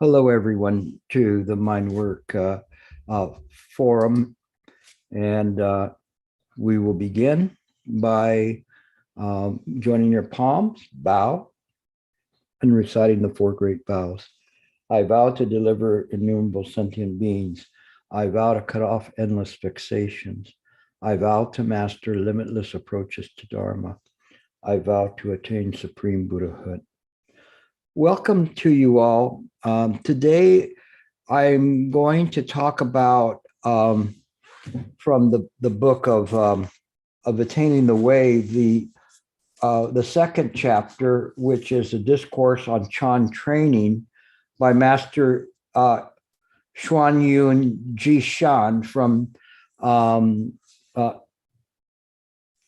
Hello, everyone, to the Mind Work Forum. And we will begin by joining your palms, bow, and reciting the four great vows. I vow to deliver innumerable sentient beings. I vow to cut off endless fixations. I vow to master limitless approaches to Dharma. I vow to attain supreme Buddhahood. Welcome to you all. Today, I'm going to talk about from the book of Attaining the Way, the second chapter, which is a discourse on Chan training by Master Xuan Yun Ji Shan from the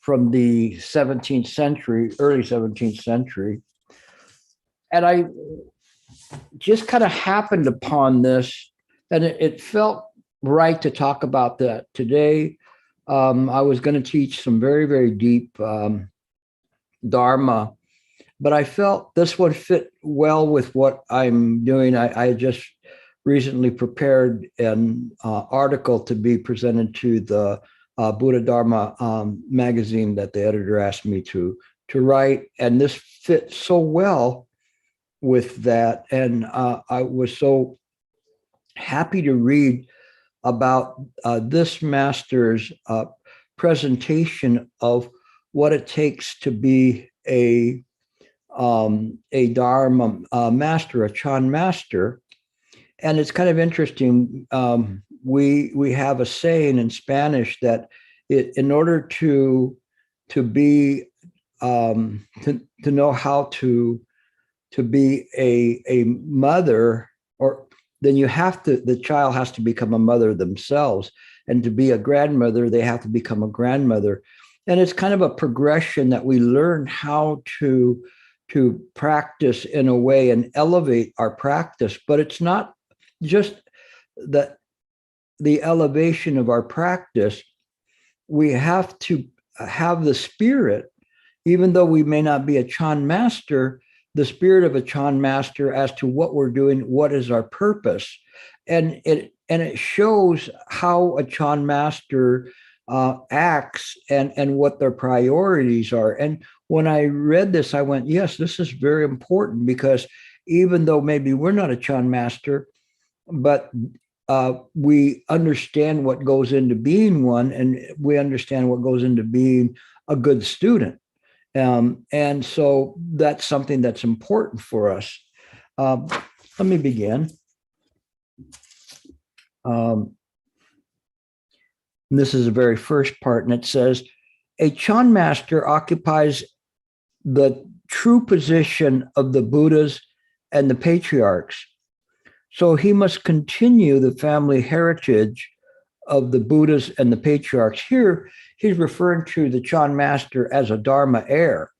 17th century, early 17th century. And I just kind of happened upon this, and it felt right to talk about that today. I was going to teach some very, very deep Dharma, but I felt this would fit well with what I'm doing. I just recently prepared an article to be presented to the Buddha Dharma magazine that the editor asked me to write, and this fit so well with that. And I was so happy to read about this master's presentation of what it takes to be a Dharma master, a Chan master. And it's kind of interesting. We have a saying in Spanish that in order to be to know how to be a mother, or then the child has to become a mother themselves, and to be a grandmother, they have to become a grandmother. And it's kind of a progression that we learn how to practice in a way and elevate our practice. But it's not just that the elevation of our practice. We have to have the spirit, even though we may not be a Chan master, the spirit of a Chan master as to what we're doing, what is our purpose. And it shows how a Chan master acts and what their priorities are. And when I read this, I went, yes, this is very important, because even though maybe we're not a Chan master, but we understand what goes into being one, and we understand what goes into being a good student. And so that's something that's important for us. Let me begin. This is the very first part, and it says, a Chan master occupies the true position of the Buddhas and the patriarchs. So he must continue the family heritage of the Buddhas and the patriarchs. Here, he's referring to the Chan master as a Dharma heir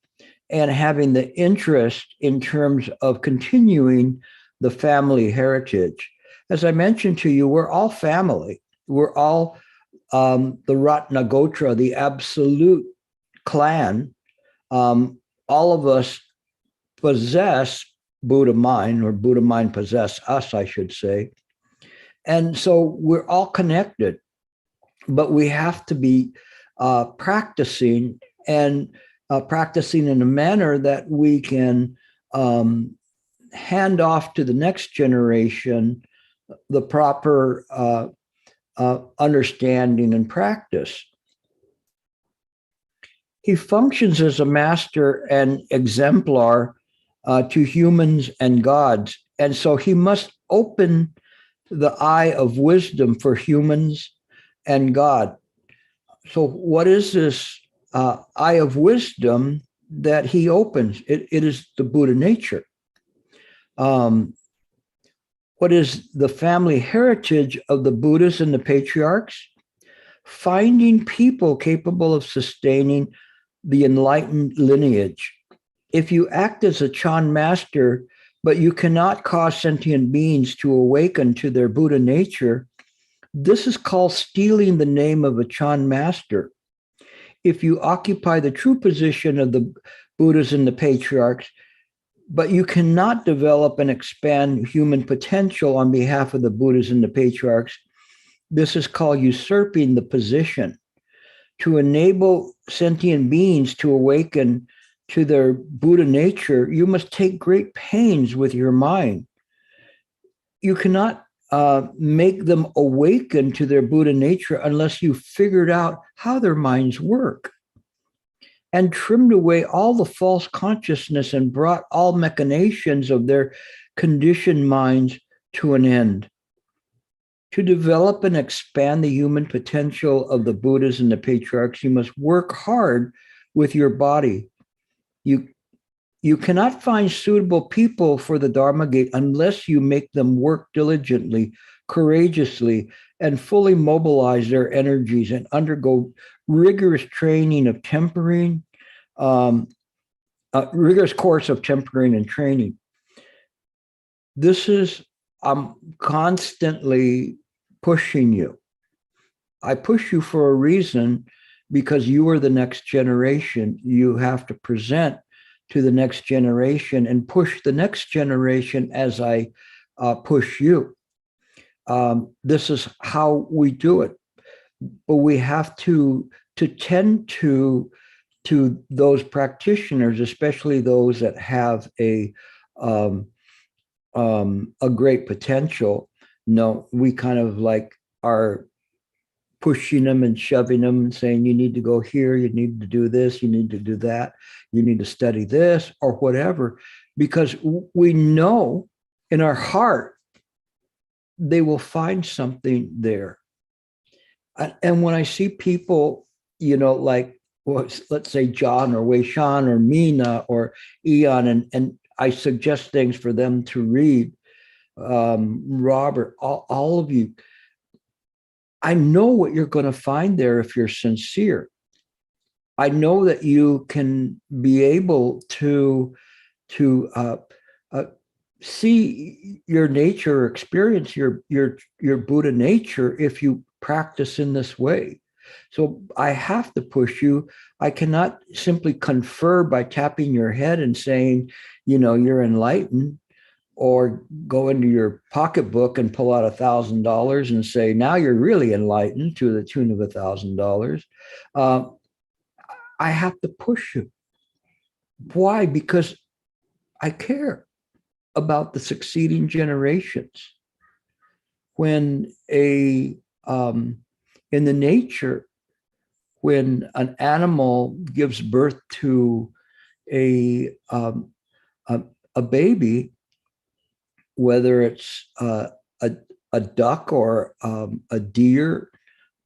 and having the interest in terms of continuing the family heritage. As I mentioned to you, we're all family. We're all the Ratna Gotra, the absolute clan. All of us possess Buddha mind, or Buddha mind possess us, I should say. And so we're all connected, but we have to be practicing in a manner that we can hand off to the next generation the proper understanding and practice. He functions as a master and exemplar to humans and gods. And so he must open the eye of wisdom for humans and God. So what is this eye of wisdom that he opens? It is the Buddha nature. What is the family heritage of the Buddhas and the patriarchs? Finding people capable of sustaining the enlightened lineage. If you act as a Chan master, but you cannot cause sentient beings to awaken to their Buddha nature, this is called stealing the name of a Chan master. If you occupy the true position of the Buddhas and the patriarchs, But you cannot develop and expand human potential on behalf of the Buddhas and the patriarchs. This is called usurping the position. To enable sentient beings to awaken to their Buddha nature, you must take great pains with your mind. You cannot make them awaken to their Buddha nature unless you figured out how their minds work and trimmed away all the false consciousness and brought all machinations of their conditioned minds to an end. To develop and expand the human potential of the Buddhas and the patriarchs, you must work hard with your body. You cannot find suitable people for the Dharma gate unless you make them work diligently, courageously, and fully mobilize their energies and undergo rigorous training of tempering, rigorous course of tempering and training. This is, I'm constantly pushing you. I push you for a reason, because you are the next generation. You have to present to the next generation and push the next generation as I push you. This is how we do it. But we have to tend to those practitioners, especially those that have a great potential. No, we kind of like are pushing them and shoving them and saying, you need to go here, you need to do this, you need to do that, you need to study this or whatever, because we know in our heart they will find something there. And when I see people, like, well, let's say John or Wei Shan or Mina or Eon, and I suggest things for them to read, Robert, all of you, I know what you're going to find there if you're sincere. I know that you can be able to see your nature, experience your Buddha nature if you practice in this way. So I have to push you. I cannot simply confer by tapping your head and saying, you're enlightened, or go into your pocketbook and pull out $1,000 and say, now you're really enlightened, to the tune of $1,000. I have to push you. Why? Because I care about the succeeding generations. When in the nature, when an animal gives birth to a baby, whether it's a duck or a deer,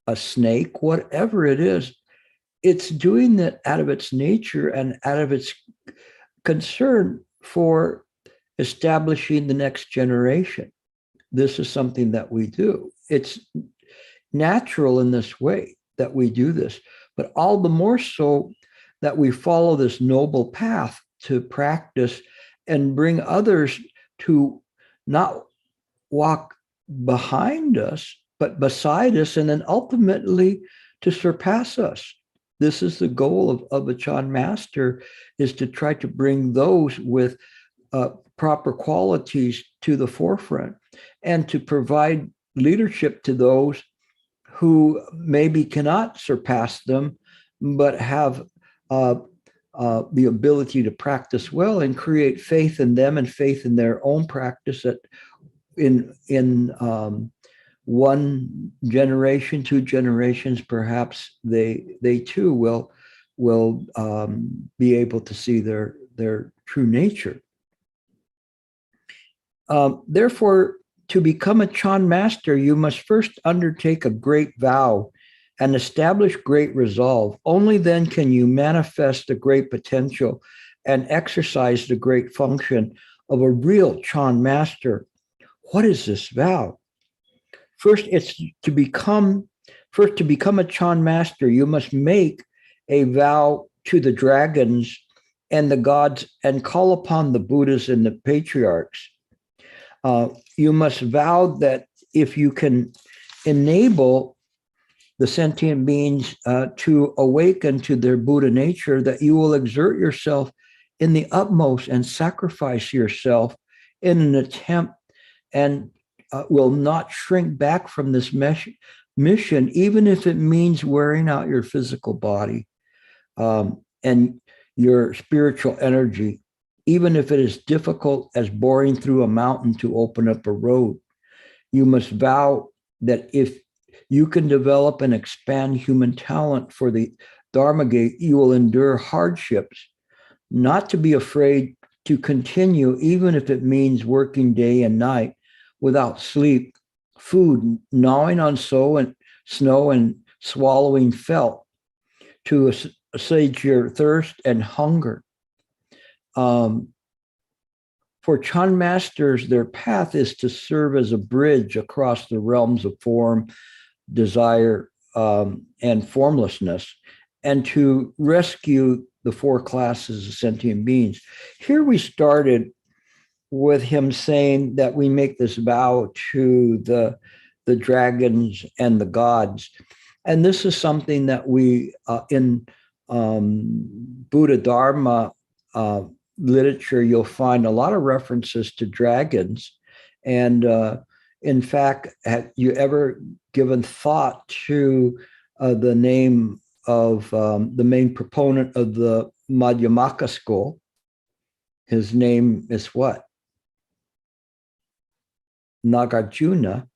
a snake, whatever it is, it's doing that out of its nature and out of its concern for establishing the next generation. This is something that we do. It's natural in this way that we do this, but all the more so that we follow this noble path to practice and bring others to not walk behind us, but beside us, and then ultimately to surpass us. This is the goal of a Chan master, is to try to bring those with proper qualities to the forefront and to provide leadership to those who maybe cannot surpass them, but have the ability to practice well and create faith in them and faith in their own practice, that in one generation, 2 generations, perhaps they too will be able to see their true nature. Therefore, to become a Chan master, you must first undertake a great vow and establish great resolve. Only then can you manifest the great potential and exercise the great function of a real Chan master. What is this vow? First, to become a Chan master, you must make a vow to the dragons and the gods and call upon the Buddhas and the patriarchs. You must vow that if you can enable the sentient beings to awaken to their Buddha nature, that you will exert yourself in the utmost and sacrifice yourself in an attempt and will not shrink back from this mission, even if it means wearing out your physical body and your spiritual energy, even if it is difficult as boring through a mountain to open up a road. You must vow that if you can develop and expand human talent for the Dharma gate, you will endure hardships, not to be afraid to continue, even if it means working day and night without sleep, food, gnawing on snow and swallowing felt to assuage your thirst and hunger. For Chan masters, their path is to serve as a bridge across the realms of form, desire, and formlessness, and to rescue the four classes of sentient beings. Here we started with him saying that we make this vow to the dragons and the gods. And this is something that we, in Buddha Dharma literature, you'll find a lot of references to dragons. And in fact, have you ever given thought to the name of the main proponent of the Madhyamaka school? His name is what? Nagarjuna.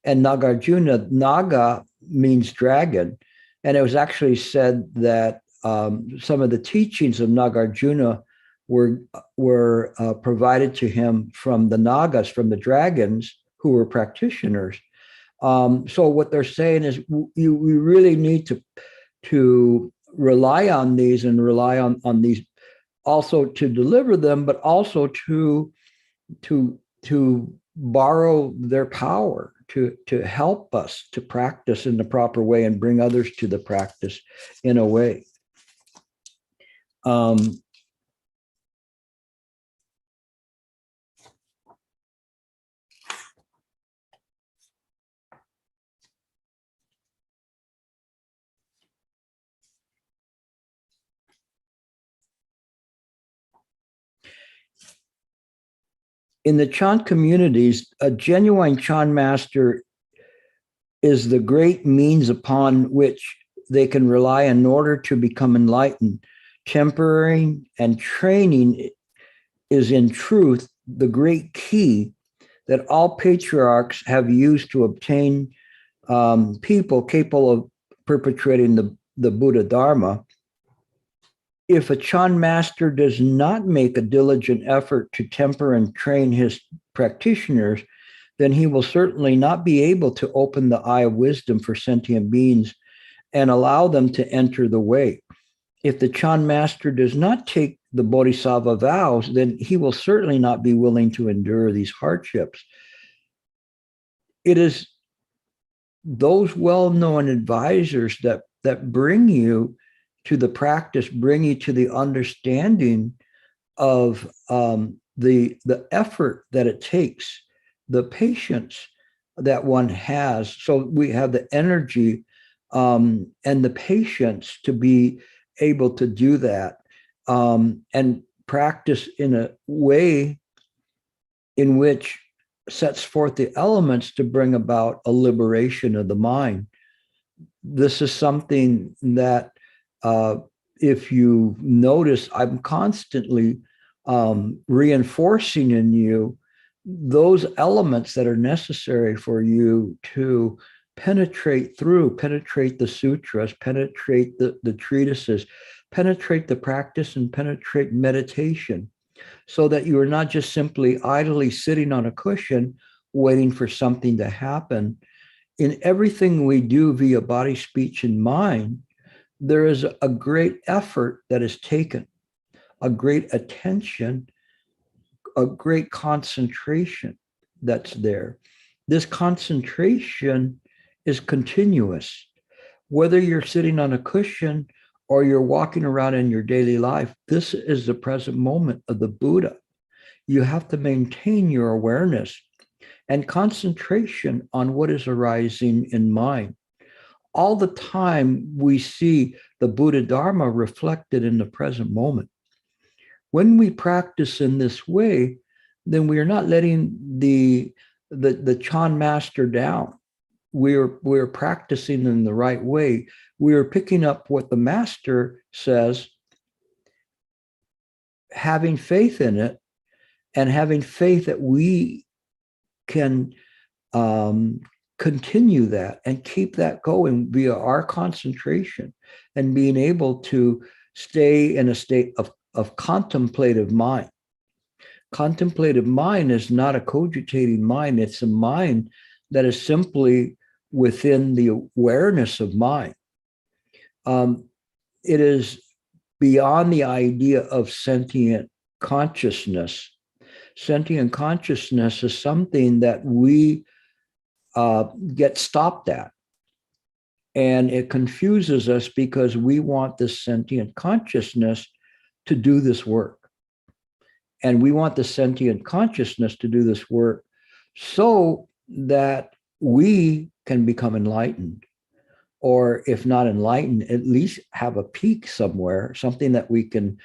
And Nagarjuna, Naga means dragon. And it was actually said that some of the teachings of Nagarjuna were provided to him from the Nagas, from the dragons who were practitioners. So what they're saying is we really need to rely on these and rely on these also to deliver them, but also to borrow their power to help us to practice in the proper way and bring others to the practice in a way. In the Chan communities, a genuine Chan master is the great means upon which they can rely in order to become enlightened. Tempering and training is in truth the great key that all patriarchs have used to obtain people capable of perpetrating the Buddha Dharma. If a Chan master does not make a diligent effort to temper and train his practitioners, then he will certainly not be able to open the eye of wisdom for sentient beings and allow them to enter the way. If the Chan master does not take the Bodhisattva vows, then he will certainly not be willing to endure these hardships. It is those well-known advisors that bring you to the practice, bring you to the understanding of the effort that it takes, the patience that one has. So we have the energy and the patience to be able to do that and practice in a way in which sets forth the elements to bring about a liberation of the mind. This is something that if you notice, I'm constantly reinforcing in you those elements that are necessary for you to penetrate the sutras, penetrate the treatises, penetrate the practice, and penetrate meditation, so that you are not just simply idly sitting on a cushion waiting for something to happen. In everything we do via body, speech, and mind, there is a great effort that is taken, a great attention, a great concentration that's there. This concentration is continuous. Whether you're sitting on a cushion or you're walking around in your daily life, this is the present moment of the Buddha. You have to maintain your awareness and concentration on what is arising in mind. All the time we see the Buddha Dharma reflected in the present moment. When we practice in this way, then we are not letting the Chan master down. We're practicing in the right way. We are picking up what the master says, having faith in it, and having faith that we can continue that and keep that going via our concentration, and being able to stay in a state of contemplative mind. Contemplative mind is not a cogitating mind. It's a mind that is simply within the awareness of mind. It is beyond the idea of sentient consciousness. Sentient consciousness is something that we get stopped at. And it confuses us because we want this sentient consciousness to do this work. And we want the sentient consciousness to do this work so that we can become enlightened. Or if not enlightened, at least have a peak somewhere, something that we can,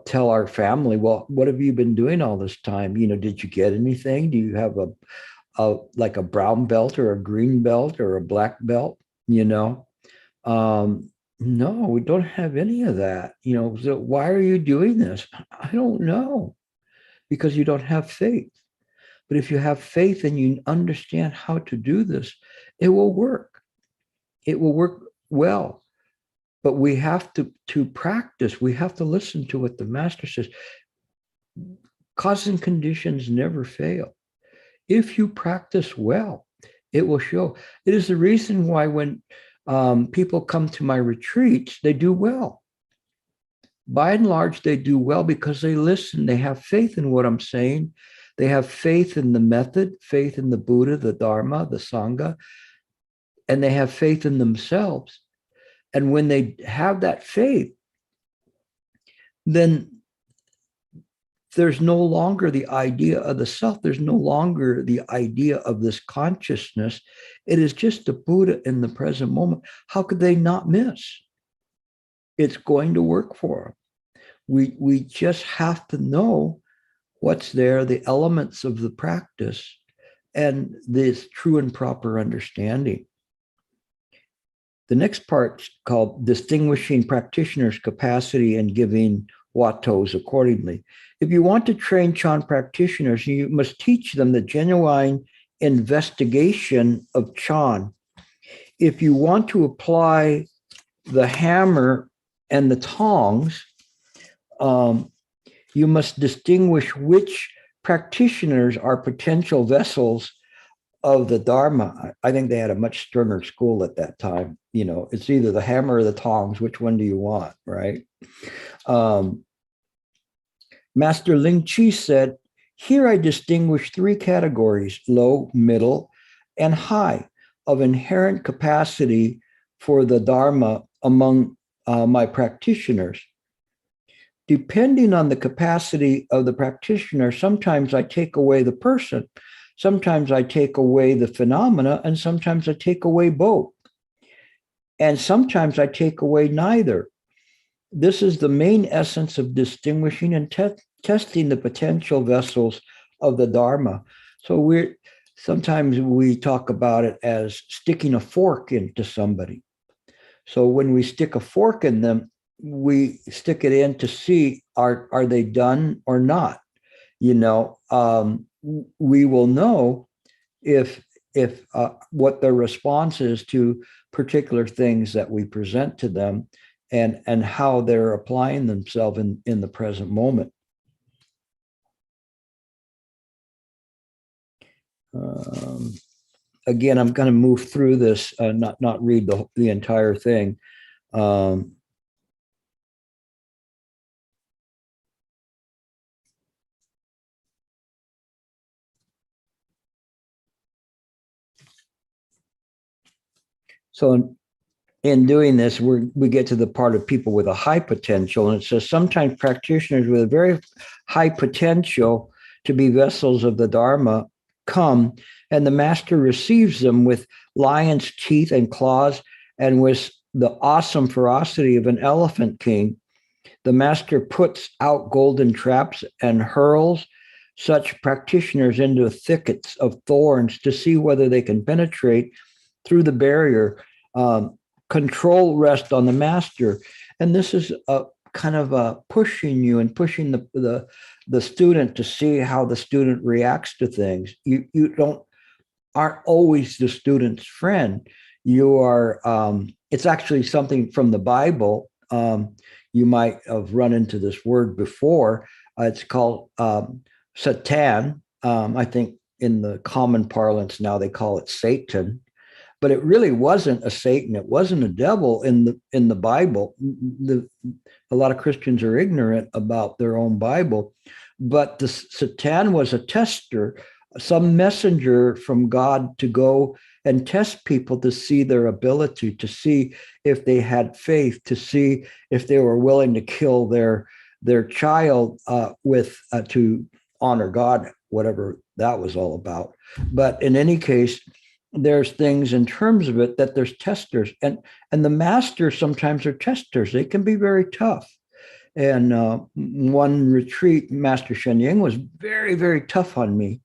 tell our family, well, what have you been doing all this time? Did you get anything? Do you have like a brown belt or a green belt or a black belt? No, we don't have any of that. So why are you doing this? I don't know, because you don't have faith. But if you have faith and you understand how to do this, it will work. It will work well. But we have to practice. We have to listen to what the master says. Cause and conditions never fail. If you practice well, it will show. It is the reason why when people come to my retreats, they do well. By and large, they do well because they listen. They have faith in what I'm saying. They have faith in the method, faith in the Buddha, the Dharma, the Sangha, and they have faith in themselves. And when they have that faith, then there's no longer the idea of the self. There's no longer the idea of this consciousness. It is just the Buddha in the present moment. How could they not miss? It's going to work for them. We just have to know what's there, the elements of the practice, and this true and proper understanding. The next part, called distinguishing practitioners' capacity and giving watos accordingly. If you want to train Chan practitioners, you must teach them the genuine investigation of Chan. If you want to apply the hammer and the tongs, you must distinguish which practitioners are potential vessels of the Dharma. I think they had a much sterner school at that time. It's either the hammer or the tongs. Which one do you want, right? Master Ling Chi said, here I distinguish three categories, low, middle, and high, of inherent capacity for the Dharma among my practitioners. Depending on the capacity of the practitioner, sometimes I take away the person, sometimes I take away the phenomena, and sometimes I take away both. And sometimes I take away neither. This is the main essence of distinguishing and testing the potential vessels of the Dharma. So sometimes we talk about it as sticking a fork into somebody. So when we stick a fork in them, we stick it in to see, are they done or not? We will know if what their response is to particular things that we present to them, and how they're applying themselves in the present moment. Again, I'm going to move through this, not read the entire thing. So in doing this, we get to the part of people with a high potential, and it says sometimes practitioners with a very high potential to be vessels of the Dharma come, and the master receives them with lion's teeth and claws, and with the awesome ferocity of an elephant king. The master puts out golden traps and hurls such practitioners into thickets of thorns to see whether they can penetrate through the barrier. Control rests on the master. And this is a kind of pushing you and pushing the student to see how the student reacts to things. You aren't always the student's friend. You are, it's actually something from the Bible. You might have run into this word before. It's called Satan. I think in the common parlance now they call it Satan, but it really wasn't a Satan. It wasn't a devil in the Bible. A lot of Christians are ignorant about their own Bible, but the Satan was a tester, some messenger from God to go and test people to see their ability, to see if they had faith, to see if they were willing to kill their child to honor God, whatever that was all about. But in any case, there's things in terms of it that there's testers, and the masters sometimes are testers. They can be very tough. And one retreat, Master Sheng was very, very tough on me.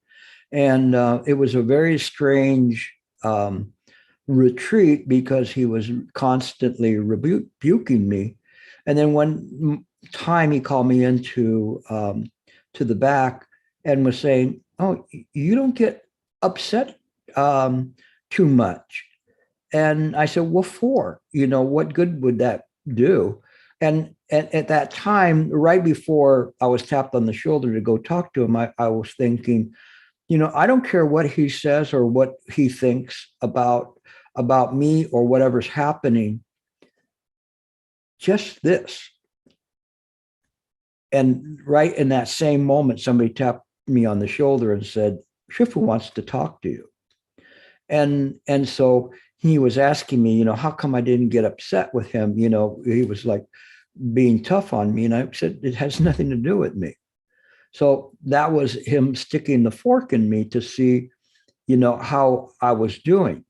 And it was a very strange retreat because he was constantly rebuking me. And then one time he called me into to the back and was saying, "Oh, you don't get upset too much." And I said, "What for? What good would that do?" And at that time, right before I was tapped on the shoulder to go talk to him, I was thinking, I don't care what he says or what he thinks about me or whatever's happening. Just this. And right in that same moment, somebody tapped me on the shoulder and said, "Shifu wants to talk to you." And so he was asking me, how come I didn't get upset with him? He was like being tough on me. And I said, it has nothing to do with me. So that was him sticking the fork in me to see, how I was doing.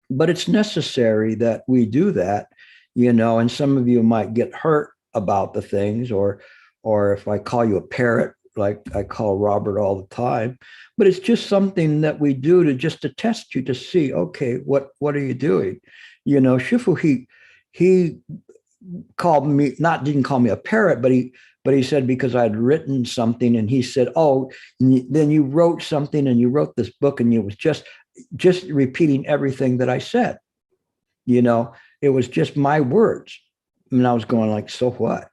But it's necessary that we do that, and some of you might get hurt about the things, or if I call you a parrot, like I call Robert all the time, but it's just something that we do to test you to see, okay, what are you doing? Shifu, he called me, didn't call me a parrot, but he said, because I'd written something, and he said, "Oh, then you wrote something, and you wrote this book, and it was just repeating everything that I said. It was just my words." And I was going like, so what?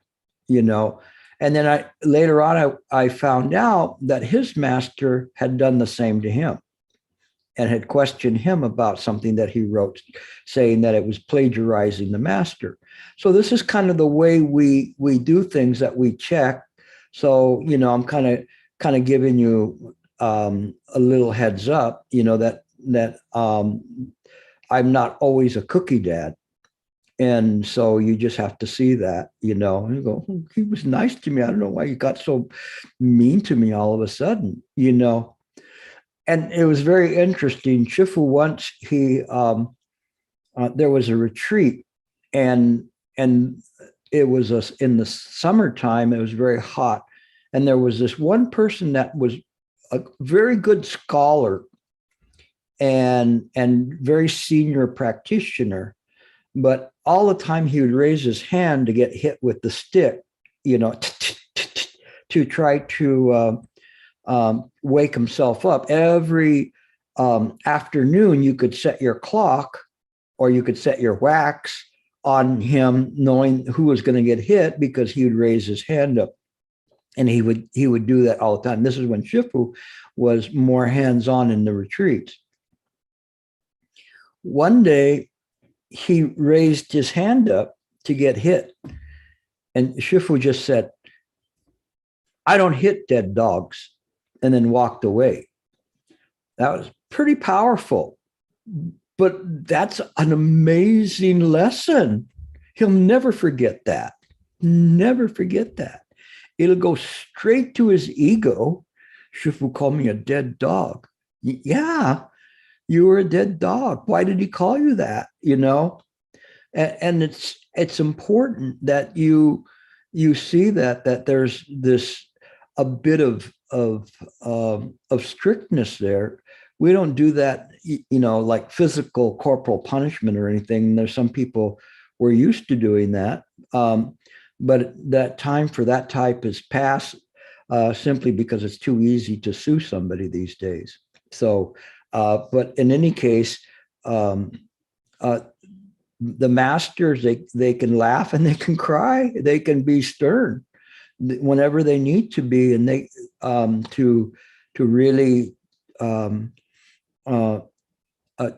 And then later on, I found out that his master had done the same to him and had questioned him about something that he wrote, saying that it was plagiarizing the master. So this is kind of the way we do things, that we check. So, I'm kind of giving you a little heads up, that I'm not always a cookie dad. And so you just have to see that, and you go, he was nice to me. I don't know why he got so mean to me all of a sudden, And it was very interesting. Shifu once, there was a retreat, and it was in the summertime. It was very hot, and there was this one person that was a very good scholar and very senior practitioner. But all the time he would raise his hand to get hit with the stick, to try to wake himself up. Every afternoon, you could set your clock, or you could set your wax on him, knowing who was going to get hit, because he would raise his hand up. And he would do that all the time. This is when Shifu was more hands-on in the retreats. One day, he raised his hand up to get hit. And Shifu just said, "I don't hit dead dogs," and then walked away. That was pretty powerful. But that's an amazing lesson. He'll never forget that. Never forget that. It'll go straight to his ego. Shifu called me a dead dog. Yeah. You were a dead dog. Why did he call you that? And it's important that you you see that there's this a bit of strictness there. We don't do that, like physical corporal punishment or anything. There's some people we're used to doing that, but that time for that type is past, simply because it's too easy to sue somebody these days. So, but in any case, um, uh, the masters, they can laugh and they can cry, they can be stern whenever they need to be, and they to really um, uh,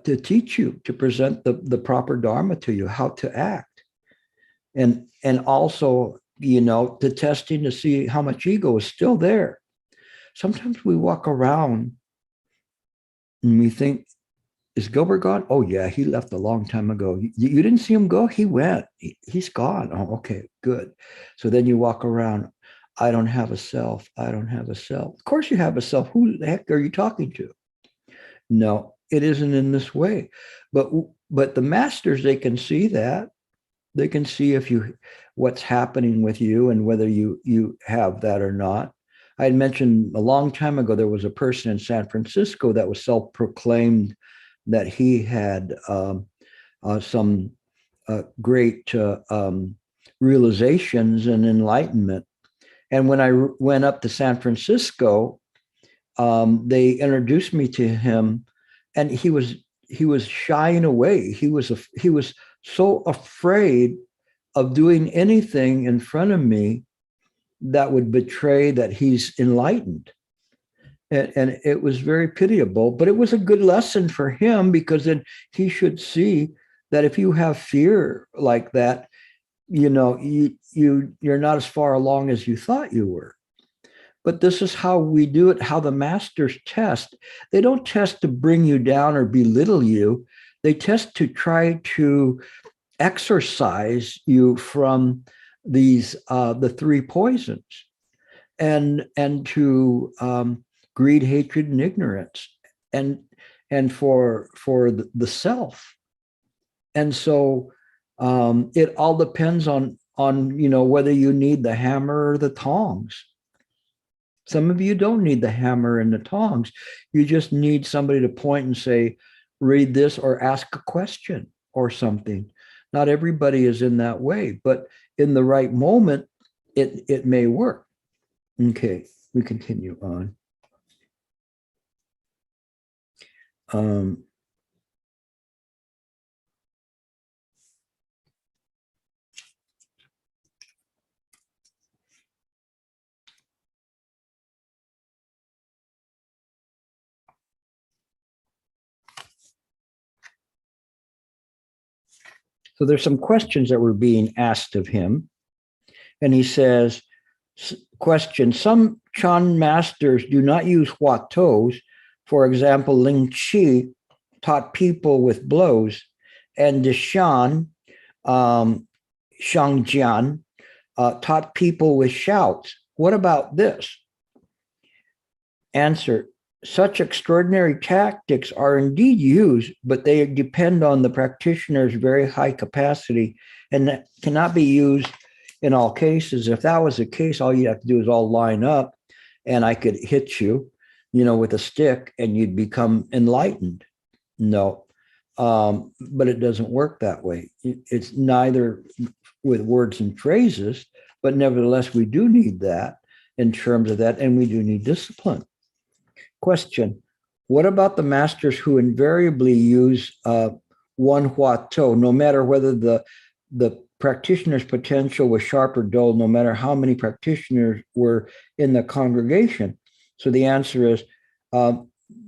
to teach you, to present the proper dharma to you, how to act, and also, to testing to see how much ego is still there. Sometimes we walk around and we think, is Gilbert gone? Oh yeah, he left a long time ago. You didn't see him go? He went. He's gone. Oh, okay, good. So then you walk around. I don't have a self. I don't have a self. Of course you have a self. Who the heck are you talking to? No, it isn't in this way. But the masters, they can see that. They can see if you what's happening with you and whether you have that or not. I had mentioned a long time ago there was a person in San Francisco that was self-proclaimed that he had some great realizations and enlightenment. And when I went up to San Francisco, they introduced me to him, and he was shying away. He was so afraid of doing anything in front of me that would betray that he's enlightened. And it was very pitiable, but it was a good lesson for him, because then he should see that if you have fear like that, you're not as far along as you thought you were. But this is how we do it, how the masters test. They don't test to bring you down or belittle you. They test to try to exorcise you from these the three poisons, and to greed, hatred, and ignorance, and for the self. And so it all depends on whether you need the hammer or the tongs. Some of you don't need the hammer and the tongs. You just need somebody to point and say, read this, or ask a question or something. Not everybody is in that way, but in the right moment, it may work. Okay, we continue on. So there's some questions that were being asked of him. And he says, question, some Chan masters do not use huatos. For example, Ling Chi taught people with blows, and Deshan, Shangjian, taught people with shouts. What about this? Answer, such extraordinary tactics are indeed used, but they depend on the practitioner's very high capacity and cannot be used in all cases. If that was the case, all you have to do is all line up and I could hit you, with a stick and you'd become enlightened. No, but it doesn't work that way. It's neither with words and phrases, but nevertheless, we do need that in terms of that, and we do need discipline. Question, what about the masters who invariably use one huato, no matter whether the practitioner's potential was sharp or dull, no matter how many practitioners were in the congregation? So the answer is,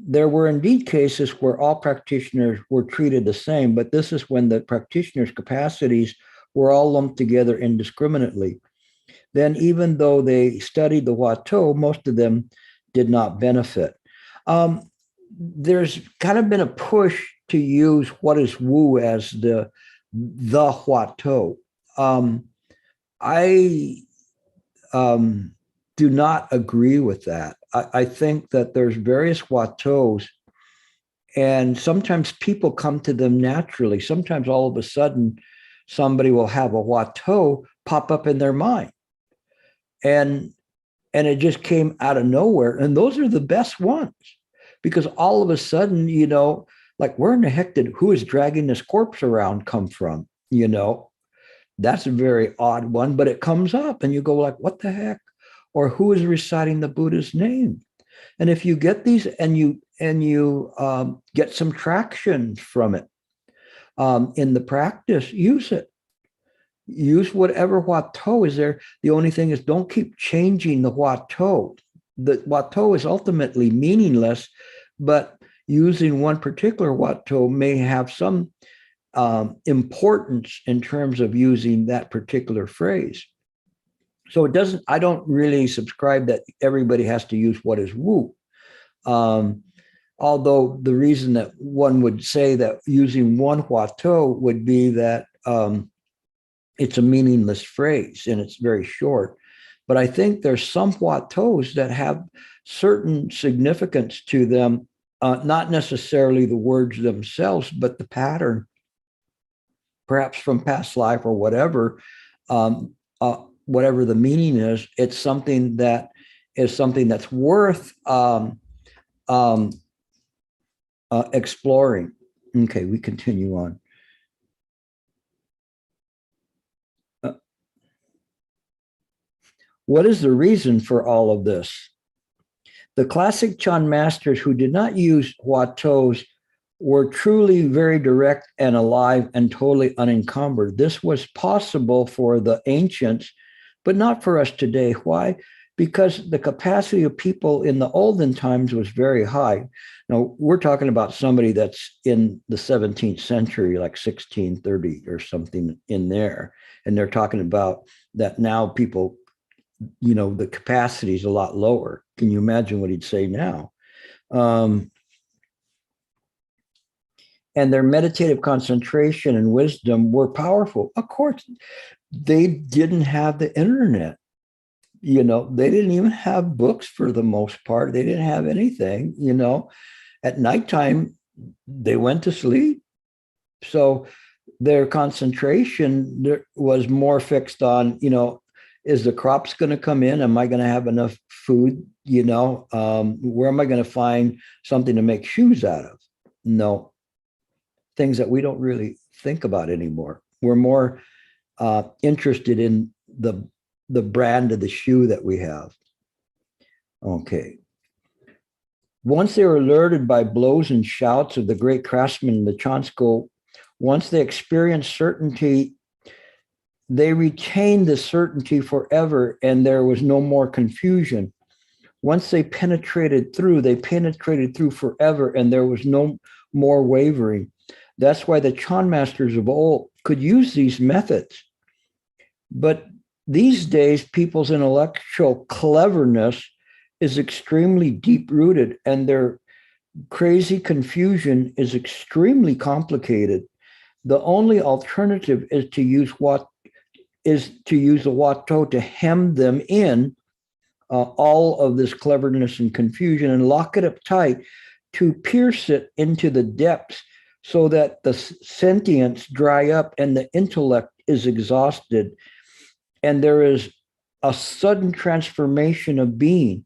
there were indeed cases where all practitioners were treated the same, but this is when the practitioner's capacities were all lumped together indiscriminately. Then, even though they studied the huato, most of them did not benefit. There's kind of been a push to use what is Wu as the huato. I do not agree with that. I think that there's various huatos, and sometimes people come to them naturally. Sometimes all of a sudden, somebody will have a huato pop up in their mind. and it just came out of nowhere. And those are the best ones, because all of a sudden, like, where in the heck did who is dragging this corpse around come from? That's a very odd one, but it comes up and you go like, what the heck? Or who is reciting the Buddha's name? And if you get these and you get some traction from it in the practice, use it. Use whatever Huatou is there. The only thing is, don't keep changing the Huatou. The Huatou is ultimately meaningless, but using one particular Huatou may have some importance in terms of using that particular phrase. So I don't really subscribe that everybody has to use what is Wu. Although the reason that one would say that using one Huatou would be that it's a meaningless phrase and it's very short. But I think there's some Huatous that have certain significance to them, not necessarily the words themselves, but the pattern, perhaps from past life or whatever, whatever the meaning is. It's something that is something that's worth exploring. Okay, we continue on. What is the reason for all of this? The classic Chan masters who did not use Huatous were truly very direct and alive and totally unencumbered. This was possible for the ancients, but not for us today. Why? Because the capacity of people in the olden times was very high. Now, we're talking about somebody that's in the 17th century, like 1630 or something in there. And they're talking about that now people, the capacity is a lot lower. Can you imagine what he'd say now? And their meditative concentration and wisdom were powerful. Of course, they didn't have the internet. They didn't even have books for the most part. They didn't have anything. At nighttime, they went to sleep. So their concentration was more fixed on, is the crops going to come in? Am I going to have enough food? Where am I going to find something to make shoes out of? No. Things that we don't really think about anymore. We're more interested in the brand of the shoe that we have. Okay. Once they were alerted by blows and shouts of the great craftsmen in the Chan school, once they experienced certainty, they retained the certainty forever, and there was no more confusion. Once they penetrated through forever, and there was no more wavering. That's why the Chan masters of old could use these methods. But these days, people's intellectual cleverness is extremely deep-rooted, and their crazy confusion is extremely complicated. The only alternative is to use the Huatou to hem them in, all of this cleverness and confusion, and lock it up tight to pierce it into the depths so that the sentience dry up and the intellect is exhausted. And there is a sudden transformation of being.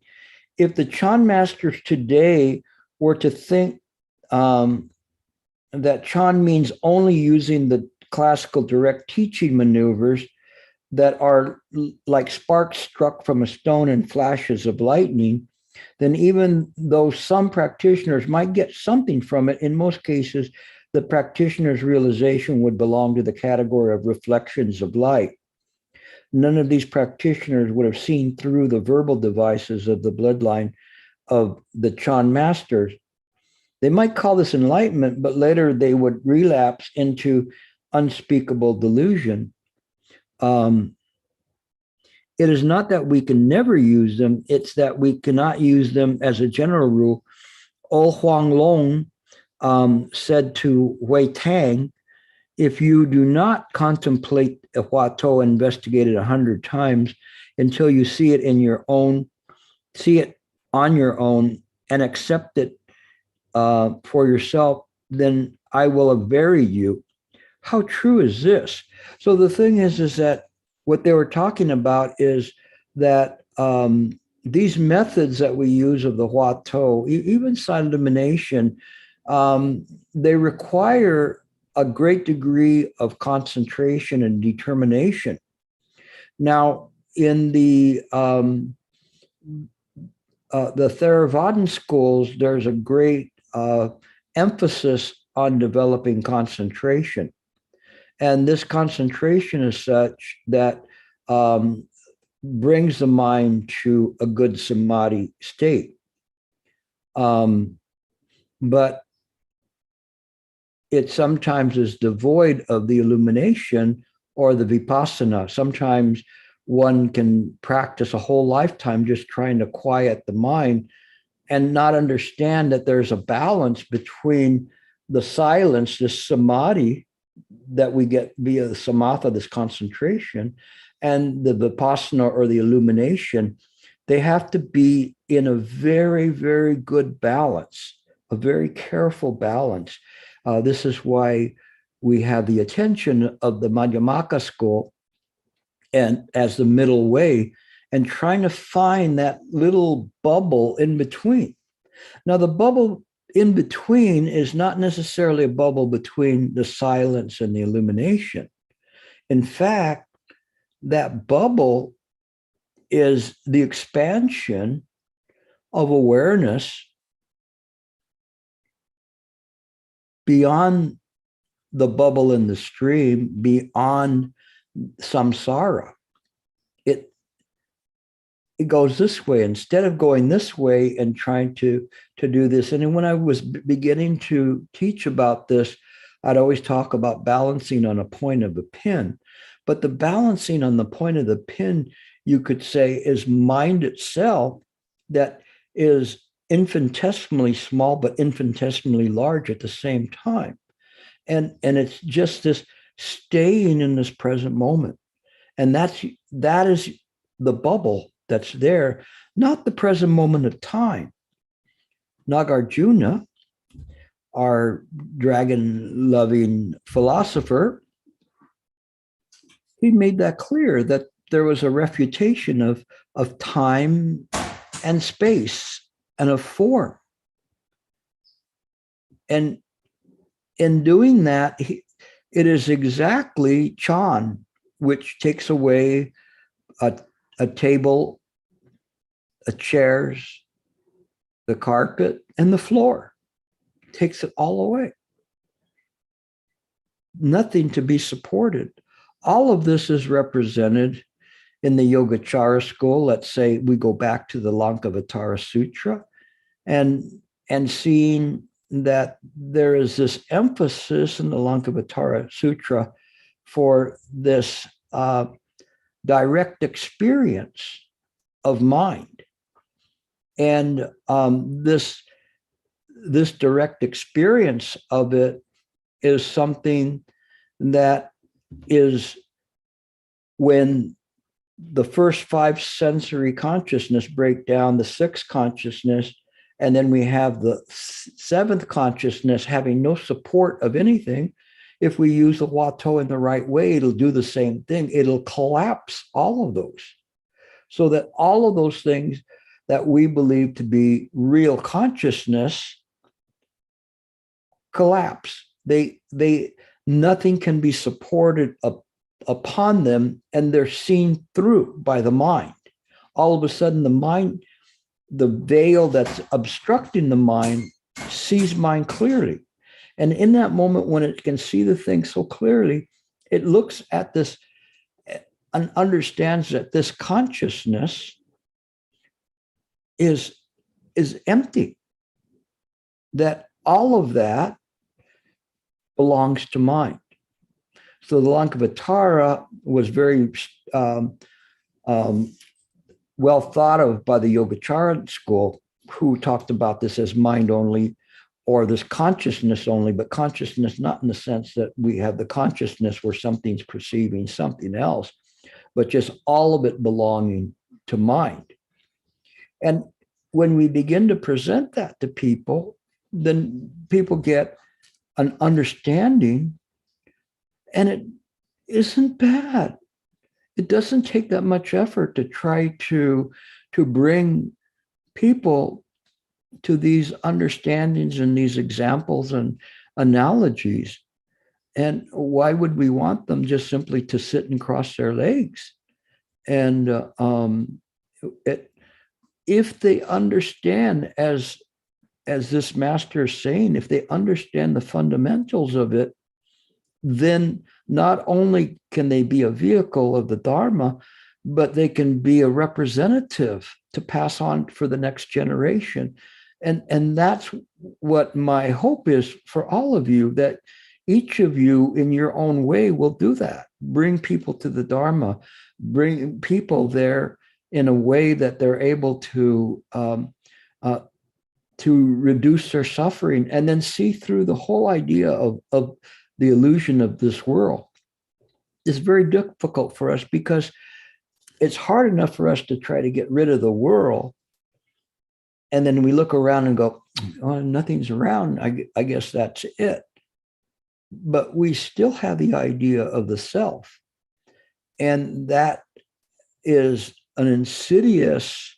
If the Chan masters today were to think that Chan means only using the classical direct teaching maneuvers that are like sparks struck from a stone and flashes of lightning, then even though some practitioners might get something from it, in most cases, the practitioner's realization would belong to the category of reflections of light. None of these practitioners would have seen through the verbal devices of the bloodline of the Chan masters. They might call this enlightenment, but later they would relapse into unspeakable delusion. It is not that we can never use them, it's that we cannot use them as a general rule. O Huang Long said to Wei Tang, if you do not contemplate a Huatou and investigate it 100 times until you see it on your own and accept it for yourself, then I will have varied you. How true is this? So the thing is that what they were talking about is that these methods that we use of the Hua To, even silent elimination, they require a great degree of concentration and determination. Now, in the Theravadan schools, there's a great emphasis on developing concentration. And this concentration is such that brings the mind to a good samadhi state. But it sometimes is devoid of the illumination or the vipassana. Sometimes one can practice a whole lifetime just trying to quiet the mind and not understand that there's a balance between the silence, this samadhi that we get via the samatha, this concentration, and the vipassana or the illumination. They have to be in a very, very good balance, a very careful balance. This is why we have the attention of the Madhyamaka school and as the middle way, and trying to find that little bubble in between. Now, the bubble in between is not necessarily a bubble between the silence and the illumination. In fact, that bubble is the expansion of awareness beyond the bubble in the stream, beyond samsara. It goes this way instead of going this way and trying to do this. And when I was beginning to teach about this, I'd always talk about balancing on a point of a pin. But the balancing on the point of the pin, you could say, is mind itself that is infinitesimally small, but infinitesimally large at the same time. And it's just this staying in this present moment. And that is the bubble that's there, not the present moment of time. Nagarjuna, our dragon-loving philosopher, he made that clear that there was a refutation of time and space and of form. And in doing that, it is exactly Chan, which takes away a table, chairs, the carpet, and the floor. Takes it all away. Nothing to be supported. All of this is represented in the Yogacara school. Let's say we go back to the Lankavatara Sutra and seeing that there is this emphasis in the Lankavatara Sutra for this direct experience of mind. And this direct experience of it is something that is when the first five sensory consciousness break down, the sixth consciousness, and then we have the seventh consciousness having no support of anything. If we use the Wato in the right way, it'll do the same thing. It'll collapse all of those. So that all of those things that we believe to be real consciousness collapse. Nothing can be supported upon them, and they're seen through by the mind. All of a sudden, the mind, the veil that's obstructing the mind, sees mind clearly. And in that moment, when it can see the thing so clearly, it looks at this and understands that this consciousness is empty, that all of that belongs to mind. So the Lankavatara was very well thought of by the Yogacara school, who talked about this as mind only, or this consciousness only, but consciousness not in the sense that we have the consciousness where something's perceiving something else, but just all of it belonging to mind. And when we begin to present that to people, then people get an understanding, and it isn't bad. it doesn't take that much effort to try to bring people to these understandings and these examples and analogies. And why would we want them just simply to sit and cross their legs? And if they understand, as this master is saying, if they understand the fundamentals of it, then not only can they be a vehicle of the Dharma, but they can be a representative to pass on for the next generation. And that's what my hope is for all of you, that each of you in your own way will do that. Bring people to the Dharma, bring people there in a way that they're able to reduce their suffering, and then see through the whole idea of the illusion of this world. It's very difficult for us because it's hard enough for us to try to get rid of the world. And then we look around and go, oh, nothing's around. I guess that's it. But we still have the idea of the self. And that is an insidious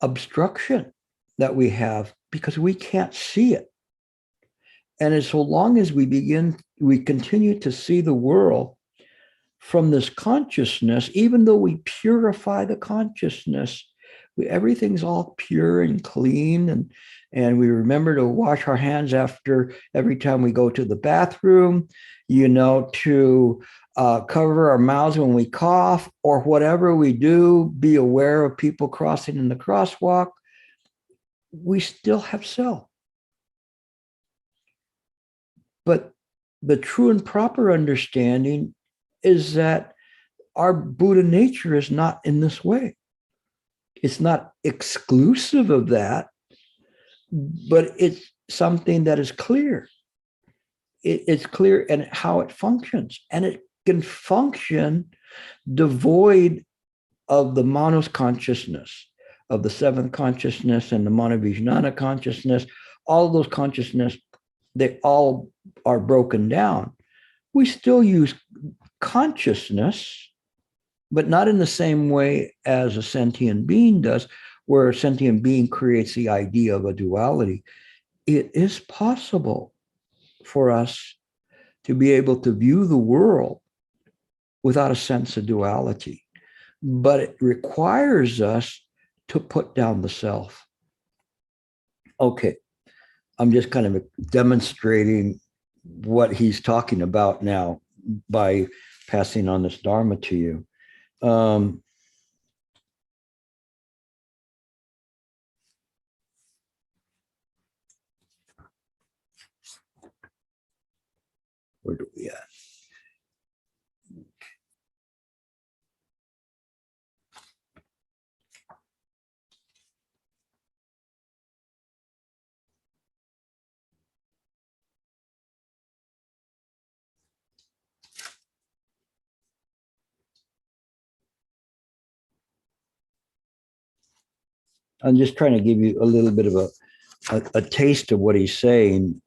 obstruction that we have because we can't see it. And as so long as we continue to see the world from this consciousness, even though we purify the consciousness, everything's all pure and clean, and we remember to wash our hands after every time we go to the bathroom, to cover our mouths when we cough, or whatever we do, be aware of people crossing in the crosswalk. We still have self. But the true and proper understanding is that our Buddha nature is not in this way. It's not exclusive of that, but it's something that is clear. It's clear in how it functions, and it can function devoid of the manos consciousness, of the seventh consciousness and the monovijnana consciousness. All of those consciousness, they all are broken down. We still use consciousness, but not in the same way as a sentient being does, where a sentient being creates the idea of a duality. It is possible for us to be able to view the world without a sense of duality, but it requires us to put down the self. Okay, I'm just kind of demonstrating what he's talking about now by passing on this Dharma to you. Where do we at? I'm just trying to give you a little bit of a taste of what he's saying.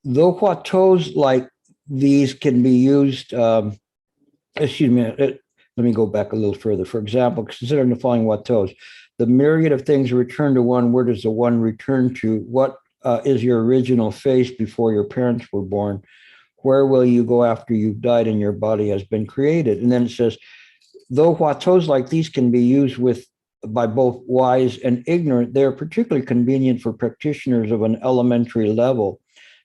Though huatos like these can be used, excuse me, let me go back a little further. For example, considering the following huatos: the myriad of things return to one, where does the one return to? What is your original face before your parents were born? Where will you go after you've died and your body has been created? And then it says, though huatos like these can be used by both wise and ignorant, they are particularly convenient for practitioners of an elementary level.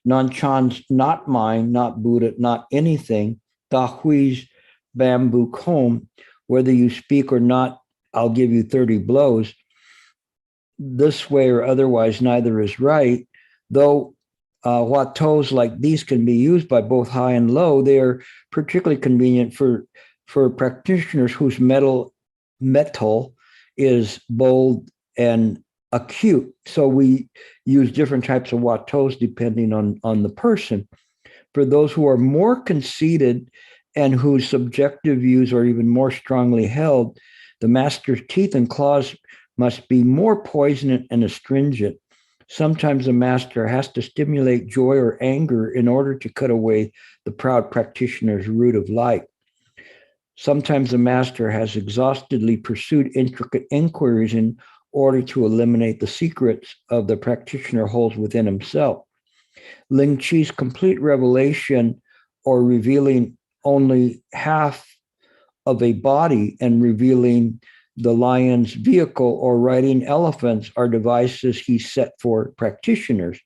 Non-Chan's not mine, not Buddha, not anything. Da Hui's bamboo comb, whether you speak or not, I'll give you 30 blows. This way or otherwise, neither is right. Though huatos like these can be used by both high and low, they are particularly convenient for practitioners whose metal is bold and acute. So we use different types of huatos depending on the person. For those who are more conceited and whose subjective views are even more strongly held, the master's teeth and claws must be more poisonous and astringent. Sometimes the master has to stimulate joy or anger in order to cut away the proud practitioner's root of light. Sometimes the master has exhaustively pursued intricate inquiries in order to eliminate the secrets of the practitioner holds within himself. Ling Chi's complete revelation, or revealing only half of a body and revealing the lion's vehicle or riding elephants, are devices he set for practitioners.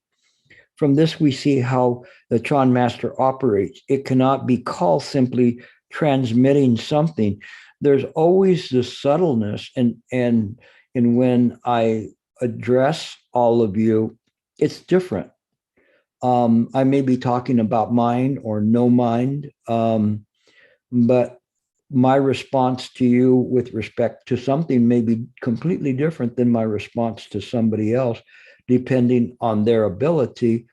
From this, we see how the Chan master operates. It cannot be called simply transmitting something. There's always this subtleness, and when I address all of you, it's different. I may be talking about mind or no mind, but my response to you with respect to something may be completely different than my response to somebody else, depending on their ability.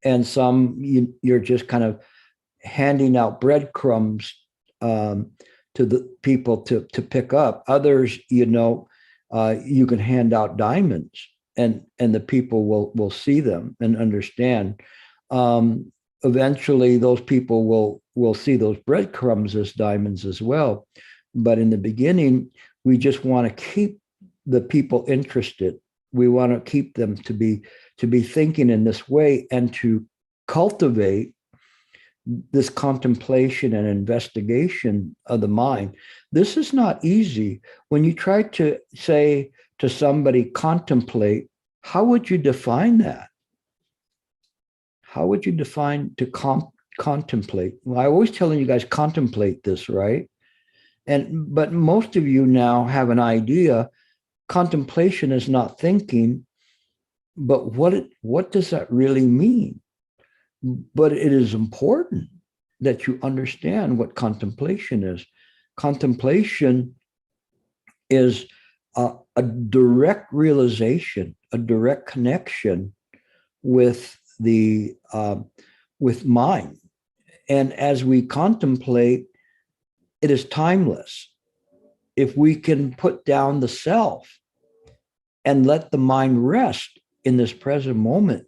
And some you're just kind of handing out breadcrumbs to the people to pick up. Others, you can hand out diamonds, and the people will see them and understand. Eventually, those people will see those breadcrumbs as diamonds as well. But in the beginning, we just want to keep the people interested. We want to keep them to be thinking in this way and to cultivate this contemplation and investigation of the mind. This is not easy. When you try to say to somebody, contemplate, how would you define that? How would you define to contemplate? Well, I always telling you guys, contemplate this, right? But most of you now have an idea. Contemplation is not thinking, but what does that really mean? But it is important that you understand what contemplation is. Contemplation is a direct realization, a direct connection with with mind. And as we contemplate, it is timeless. If we can put down the self and let the mind rest in this present moment,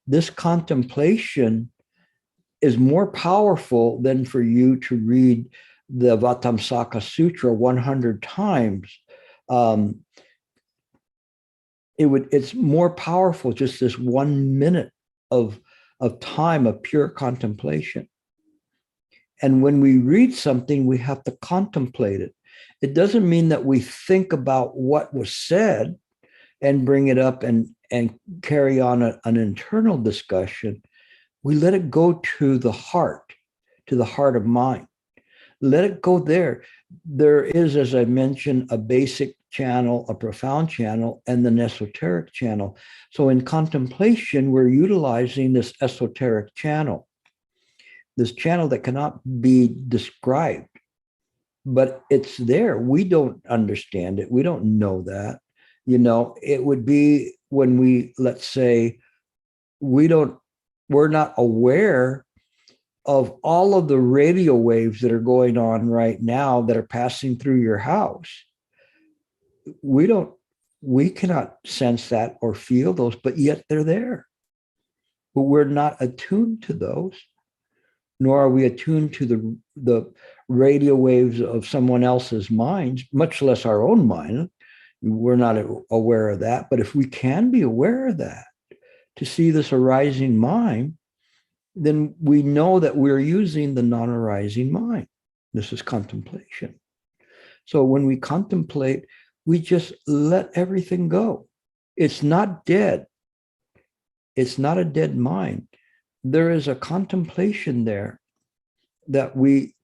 this contemplation is more powerful than for you to read the Vatamsaka Sutra 100 times. It's more powerful, just this 1 minute of time of pure contemplation. And when we read something, we have to contemplate it. It doesn't mean that we think about what was said and bring it up and carry on an internal discussion. We let it go to the heart of mind. Let it go there. There is, as I mentioned, a basic channel, a profound channel, and an esoteric channel. So in contemplation, we're utilizing this esoteric channel, this channel that cannot be described, but it's there. We don't understand it. We don't know that. It would be when we, let's say, we're not aware of all of the radio waves that are going on right now that are passing through your house. We cannot sense that or feel those, but yet they're there. But we're not attuned to those, nor are we attuned to the radio waves of someone else's minds, much less our own mind. We're not aware of that. But if we can be aware of that, to see this arising mind, then we know that we're using the non-arising mind. This is contemplation. So when we contemplate, we just let everything go. It's not dead. It's not a dead mind. There is a contemplation there that we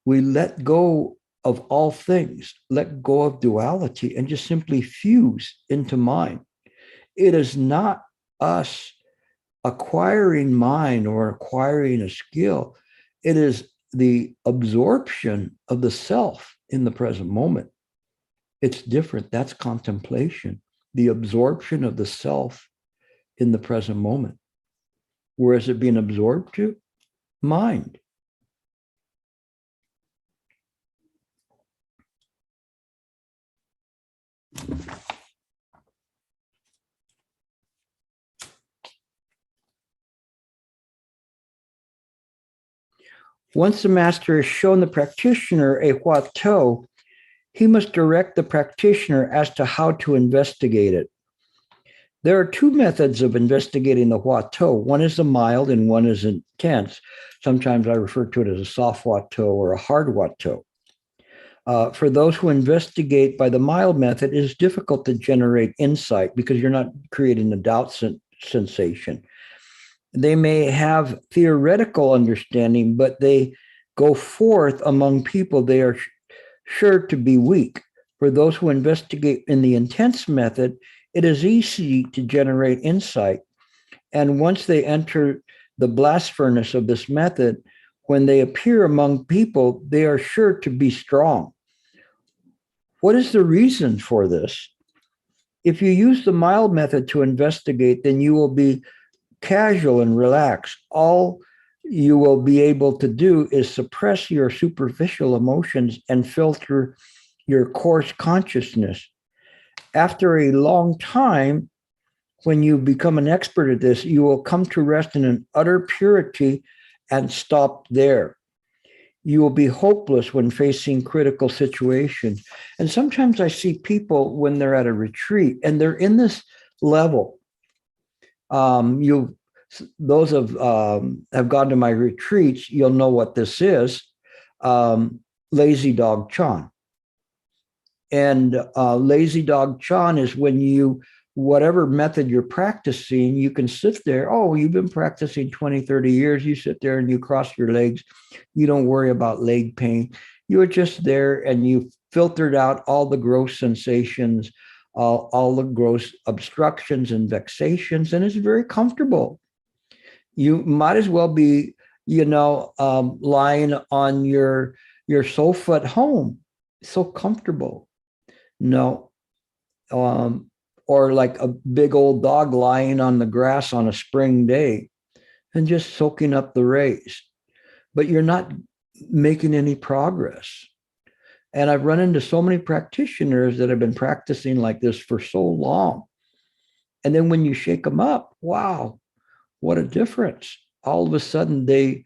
let go of all things, let go of duality, and just simply fuse into mind. It is not us acquiring mind or acquiring a skill. It is the absorption of the self in the present moment. It's different. That's contemplation, the absorption of the self in the present moment. Where is it being absorbed to? Mind. Once the master has shown the practitioner a huatou, he must direct the practitioner as to how to investigate it. There are two methods of investigating the huatou. One is the mild and one is intense. Sometimes I refer to it as a soft huatou or a hard huatou. For those who investigate by the mild method, it is difficult to generate insight because you're not creating a doubt sensation. They may have theoretical understanding, but they go forth among people they are sure to be weak. For those who investigate in the intense method, it is easy to generate insight. And once they enter the blast furnace of this method, when they appear among people, they are sure to be strong. What is the reason for this? If you use the mild method to investigate, then you will be casual and relaxed. All you will be able to do is suppress your superficial emotions and filter your coarse consciousness. After a long time, when you become an expert at this, you will come to rest in an utter purity and stop there. You will be hopeless when facing critical situations. And sometimes I see people when they're at a retreat and they're in this level. Those have gone to my retreats, you'll know what this is. Lazy dog Chan. And lazy dog Chan is when you, whatever method you're practicing, you can sit there. Oh, you've been practicing 20, 30 years. You sit there and you cross your legs. You don't worry about leg pain. You're just there and you filtered out all the gross sensations, all the gross obstructions and vexations, and it's very comfortable. You might as well be, lying on your sofa at home. So comfortable. No. Or like a big old dog lying on the grass on a spring day and just soaking up the rays. But you're not making any progress. And I've run into so many practitioners that have been practicing like this for so long. And then when you shake them up, wow, what a difference. All of a sudden they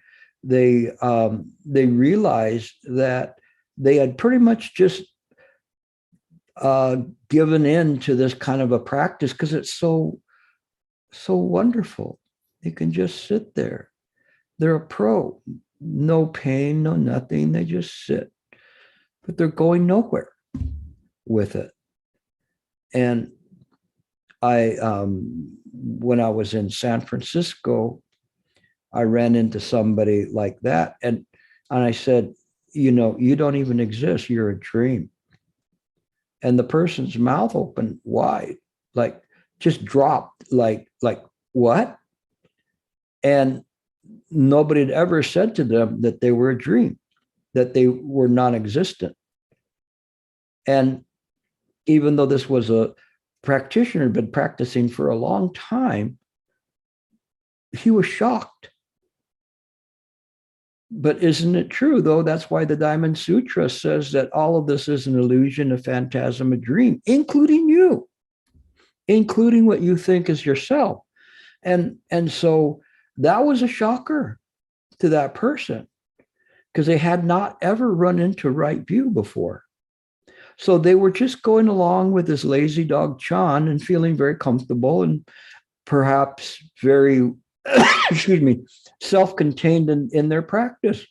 realize that they had pretty much just given in to this kind of a practice because it's so wonderful. You can just sit there. They're a pro. No pain, no nothing. They just sit. But they're going nowhere with it. And when I was in San Francisco, I ran into somebody like that. And I said, you don't even exist. You're a dream. And the person's mouth opened wide, like just dropped, like what? And nobody had ever said to them that they were a dream, that they were non-existent. And even though this was a practitioner, been practicing for a long time, he was shocked. But isn't it true, though? That's why the Diamond Sutra says that all of this is an illusion, a phantasm, a dream, including you, including what you think is yourself. And so that was a shocker to that person because they had not ever run into right view before. So they were just going along with this lazy dog Chan and feeling very comfortable and perhaps very, excuse me, self-contained in their practice,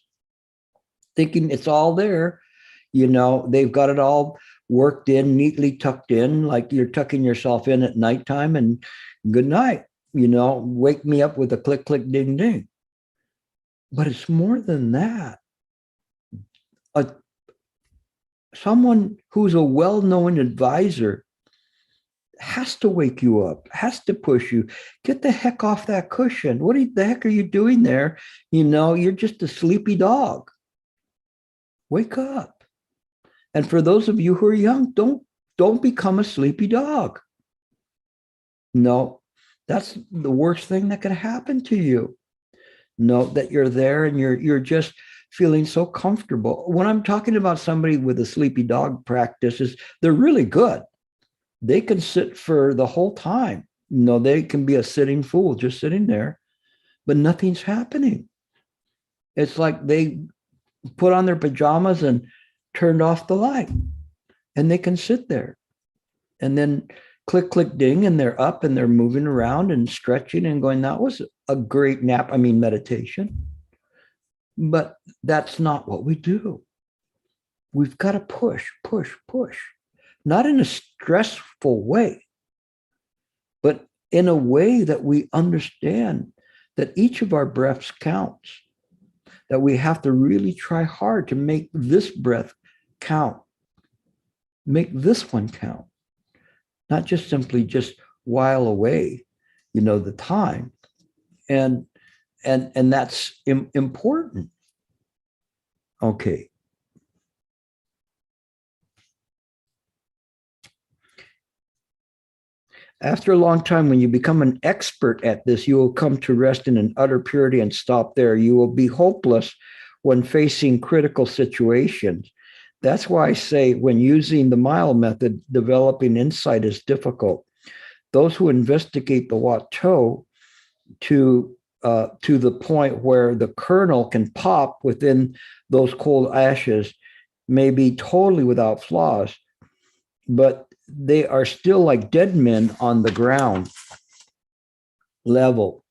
thinking it's all there. They've got it all worked in, neatly tucked in, like you're tucking yourself in at nighttime and good night, wake me up with a click, click, ding, ding. But it's more than that. Someone who's a well-known advisor has to wake you up, has to push you. Get the heck off that cushion. What the heck are you doing there? You're just a sleepy dog. Wake up. And for those of you who are young, don't become a sleepy dog. No, that's the worst thing that could happen to you. Know that you're there and you're just feeling so comfortable. When I'm talking about somebody with a sleepy dog practices, they're really good. They can sit for the whole time. They can be a sitting fool, just sitting there, but nothing's happening. It's like they put on their pajamas and turned off the light, and they can sit there and then click, click, ding, and they're up and they're moving around and stretching and going, that was a great nap. I mean, meditation. But that's not what we do. We've got to push, push, push, not in a stressful way, but in a way that we understand that each of our breaths counts, that we have to really try hard to make this breath count, make this one count, not just simply just while away, the time. And that's important. Okay. After a long time, when you become an expert at this, you will come to rest in an utter purity and stop there. You will be hopeless when facing critical situations. That's why I say when using the mile method, developing insight is difficult. Those who investigate the Wat To to the point where the kernel can pop within those cold ashes may be totally without flaws, but they are still like dead men on the ground level.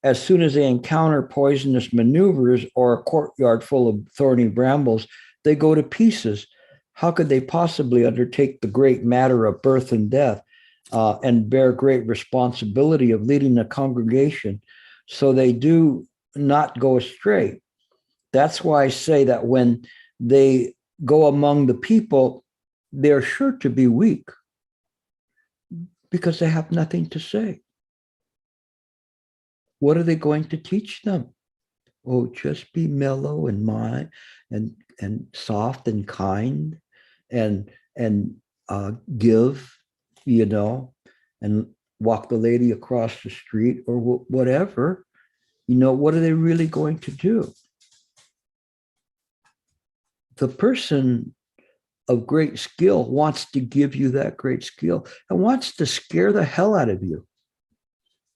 As soon as they encounter poisonous maneuvers or a courtyard full of thorny brambles, they go to pieces. How could they possibly undertake the great matter of birth and death and bear great responsibility of leading a congregation? So they do not go astray. That's why I say that when they go among the people, they're sure to be weak because they have nothing to say. What are they going to teach them? Oh, just be mellow and mild and soft and kind and give, and walk the lady across the street or whatever. What are they really going to do? The person of great skill wants to give you that great skill and wants to scare the hell out of you.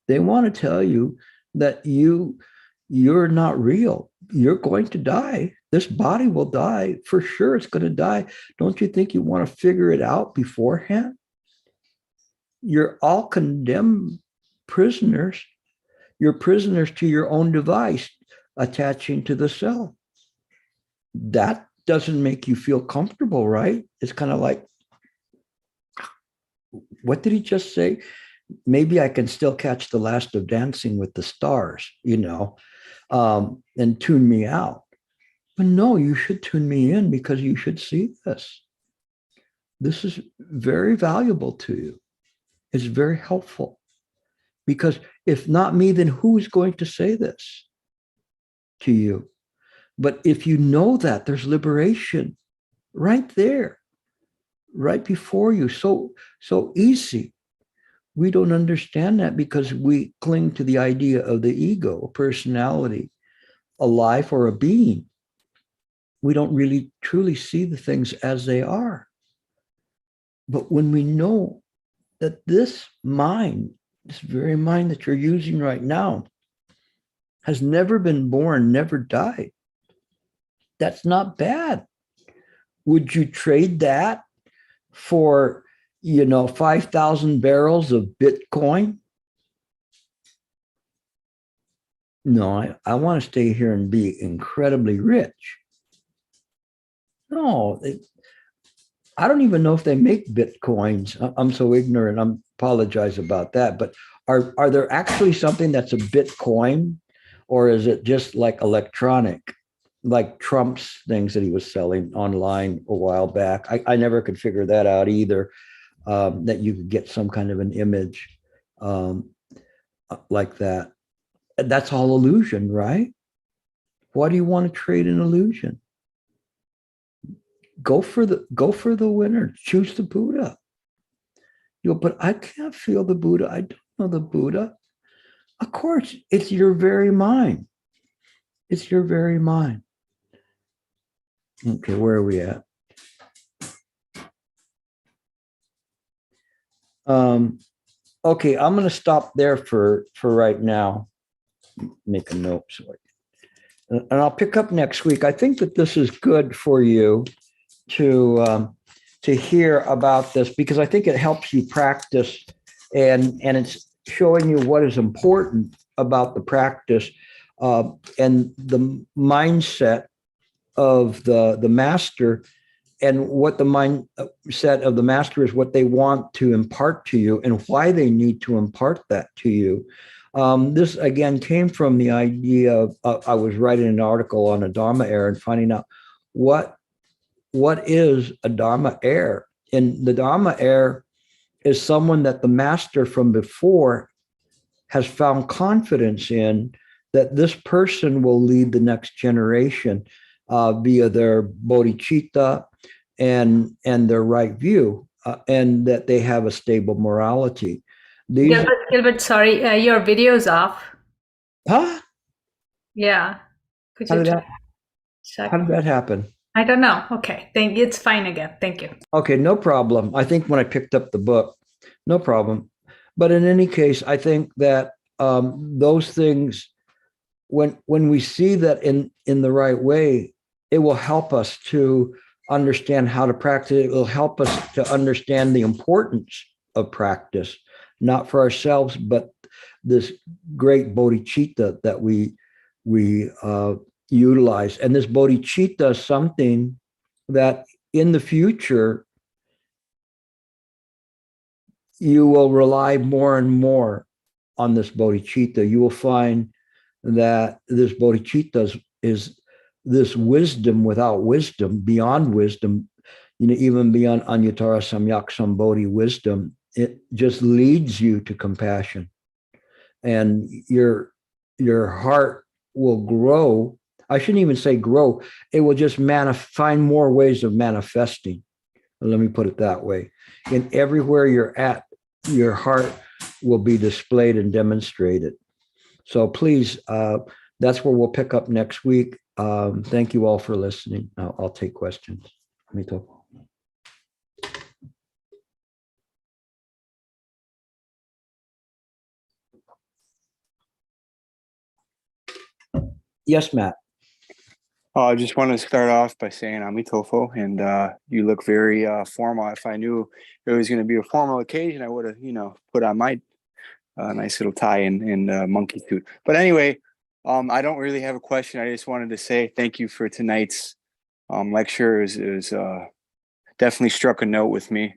They want to tell you that you're not real. You're going to die. This body will die. For sure, it's going to die. Don't you think you want to figure it out beforehand? You're all condemned prisoners. You're prisoners to your own device attaching to the self. That doesn't make you feel comfortable, right? It's kind of like, what did he just say? Maybe I can still catch the last of Dancing with the Stars, and tune me out. But no, you should tune me in because you should see this. This is very valuable to you. It's very helpful because if not me, then who's going to say this to you? But if you know that, there's liberation right there, right before you. So easy. We don't understand that because we cling to the idea of the ego, a personality, a life, or a being. We don't really truly see the things as they are. But when we know that this mind, this very mind that you're using right now, has never been born, never died, that's not bad. Would you trade that for 5,000 barrels of Bitcoin? No, I want to stay here and be incredibly rich. No, I don't even know if they make Bitcoins. I'm so ignorant. I apologize about that. But are there actually something that's a Bitcoin, or is it just like electronic, like Trump's things that he was selling online a while back? I never could figure that out either. That you could get some kind of an image like that. That's all illusion, right? Why do you want to trade an illusion? Go for the winner. Choose the Buddha. But I can't feel the Buddha. I don't know the Buddha. Of course, it's your very mind. It's your very mind. Okay, where are we at? Okay, I'm going to stop there for right now. Make a note. So and I'll pick up next week. I think that this is good for you to hear about this, because I think it helps you practice, and it's showing you what is important about the practice, and the mindset of the master, and what the mindset of the master is, what they want to impart to you, and why they need to impart that to you. This again came from the idea of I was writing an article on a Dharma heir and finding out what is a Dharma heir. And the Dharma heir is someone that the master from before has found confidence in, that this person will lead the next generation via their bodhicitta and their right view, and that they have a stable morality. Gilbert, sorry, your video's off. Huh? Yeah. Could How you did check? How did that happen? I don't know. Okay, thank you. It's fine again. Thank you. Okay, no problem. I think when I picked up the book, no problem. But in any case, I think that those things, when we see that in the right way, it will help us to understand how to practice. It will help us to understand the importance of practice, not for ourselves, but this great bodhicitta that we utilize. And this bodhicitta is something that in the future you will rely more and more on this bodhicitta. You will find that this bodhicitta is this wisdom without wisdom, beyond wisdom, even beyond Anyatara Samyak Sambodhi wisdom. It just leads you to compassion, and your heart will grow. I shouldn't even say grow. It will just find more ways of manifesting. Let me put it that way. And everywhere you're at, your heart will be displayed and demonstrated. So please, that's where we'll pick up next week. Thank you all for listening. I'll take questions. Mito. Yes, Matt. I just want to start off by saying Amitofo, and you look very formal. If I knew it was going to be a formal occasion, I would have, put on my nice little tie and monkey suit. But anyway, I don't really have a question. I just wanted to say thank you for tonight's lecture. It was definitely struck a note with me.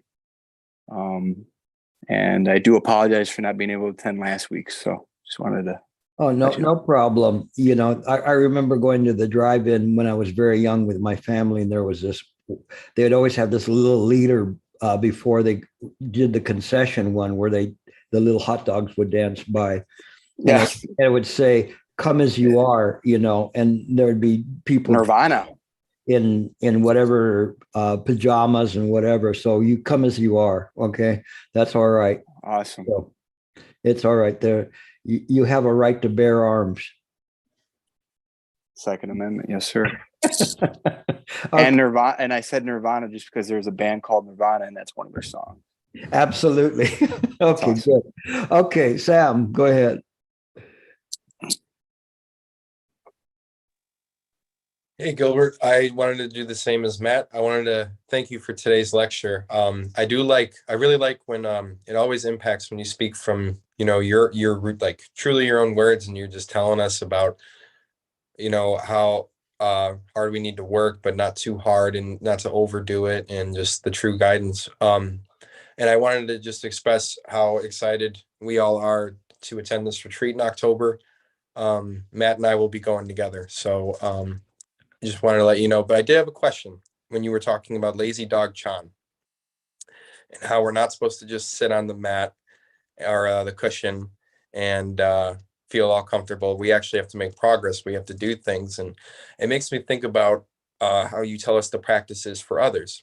And I do apologize for not being able to attend last week. So just wanted to. Oh, no problem. I remember going to the drive-in when I was very young with my family, and there was they would always have this little leader before they did the concession one, where the little hot dogs would dance by. Yes. And it would say, "Come as you are," and there would be people Nirvana in whatever pajamas and whatever. So you come as you are. Okay. That's all right. Awesome. So it's all right there. You have a right to bear arms. Second Amendment, yes, sir. Okay. And Nirvana, and I said Nirvana just because there's a band called Nirvana, and that's one of their songs. Absolutely. Okay, awesome. Good. Okay, Sam, go ahead. Hey, Gilbert. I wanted to do the same as Matt. I wanted to thank you for today's lecture. I really like when it always impacts when you speak from, your like truly your own words, and you're just telling us about, how hard we need to work, but not too hard and not to overdo it, and just the true guidance. And I wanted to just express how excited we all are to attend this retreat in October. Matt and I will be going together. So I just wanted to let you know, but I did have a question when you were talking about lazy dog Chan and how we're not supposed to just sit on the mat or the cushion and feel all comfortable. We actually have to make progress. We have to do things. And it makes me think about how you tell us the practices for others.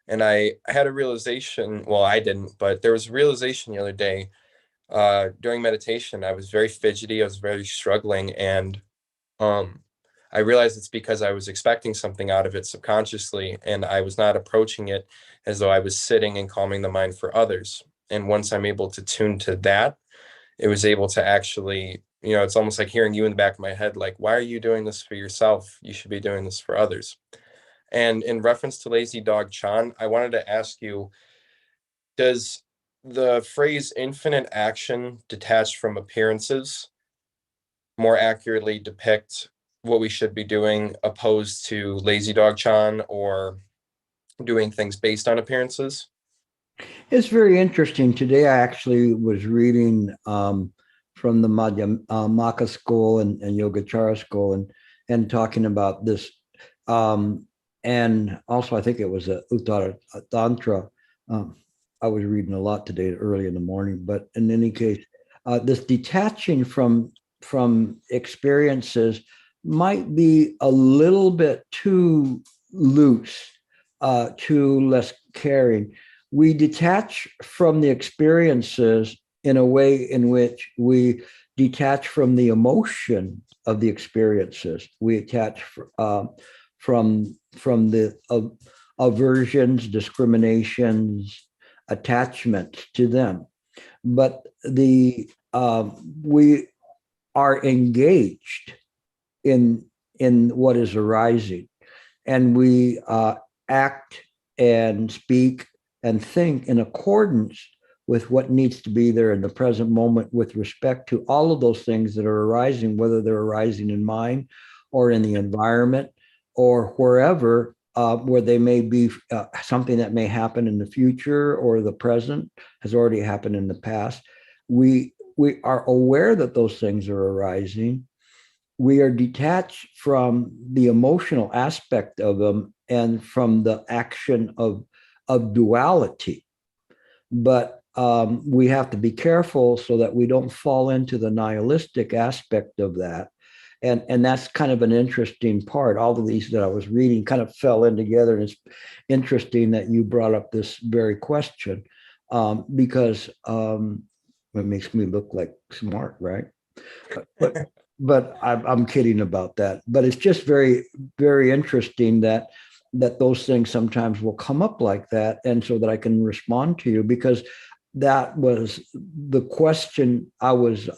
And I had a realization, well, I didn't, but there was a realization the other day during meditation. I was very fidgety. I was very struggling. And I realized it's because I was expecting something out of it subconsciously, and I was not approaching it as though I was sitting and calming the mind for others. And once I'm able to tune to that, it was able to actually you know, it's almost like hearing you in the back of my head, like, why are you doing this for yourself? You should be doing this for others. And in reference to Lazy Dog Chan, I wanted to ask you, does the phrase infinite action detached from appearances more accurately depict what we should be doing opposed to Lazy Dog Chan or doing things based on appearances? It's very interesting. Today, I actually was reading from the Madhyamaka school and Yogacara school and talking about this. And also, I think it was a Uttara Tantra. I was reading a lot today, early in the morning. But in any case, this detaching from experiences might be a little bit too loose, too less caring. We detach from the experiences in a way in which we detach from the emotion of the experiences. We attach from the aversions, discriminations, attachment to them. But we are engaged in what is arising, and we act and speak and think in accordance with what needs to be there in the present moment with respect to all of those things that are arising, whether they're arising in mind or in the environment or wherever, where they may be something that may happen in the future or the present has already happened in the past. We are aware that those things are arising. We are detached from the emotional aspect of them and from the action of duality. But we have to be careful so that we don't fall into the nihilistic aspect of that. And that's kind of an interesting part. All of these that I was reading kind of fell in together. And it's interesting that you brought up this very question because it makes me look like smart, right? But I'm kidding about that. But it's just very, very interesting that those things sometimes will come up like that, and so that I can respond to you, because that was the question I was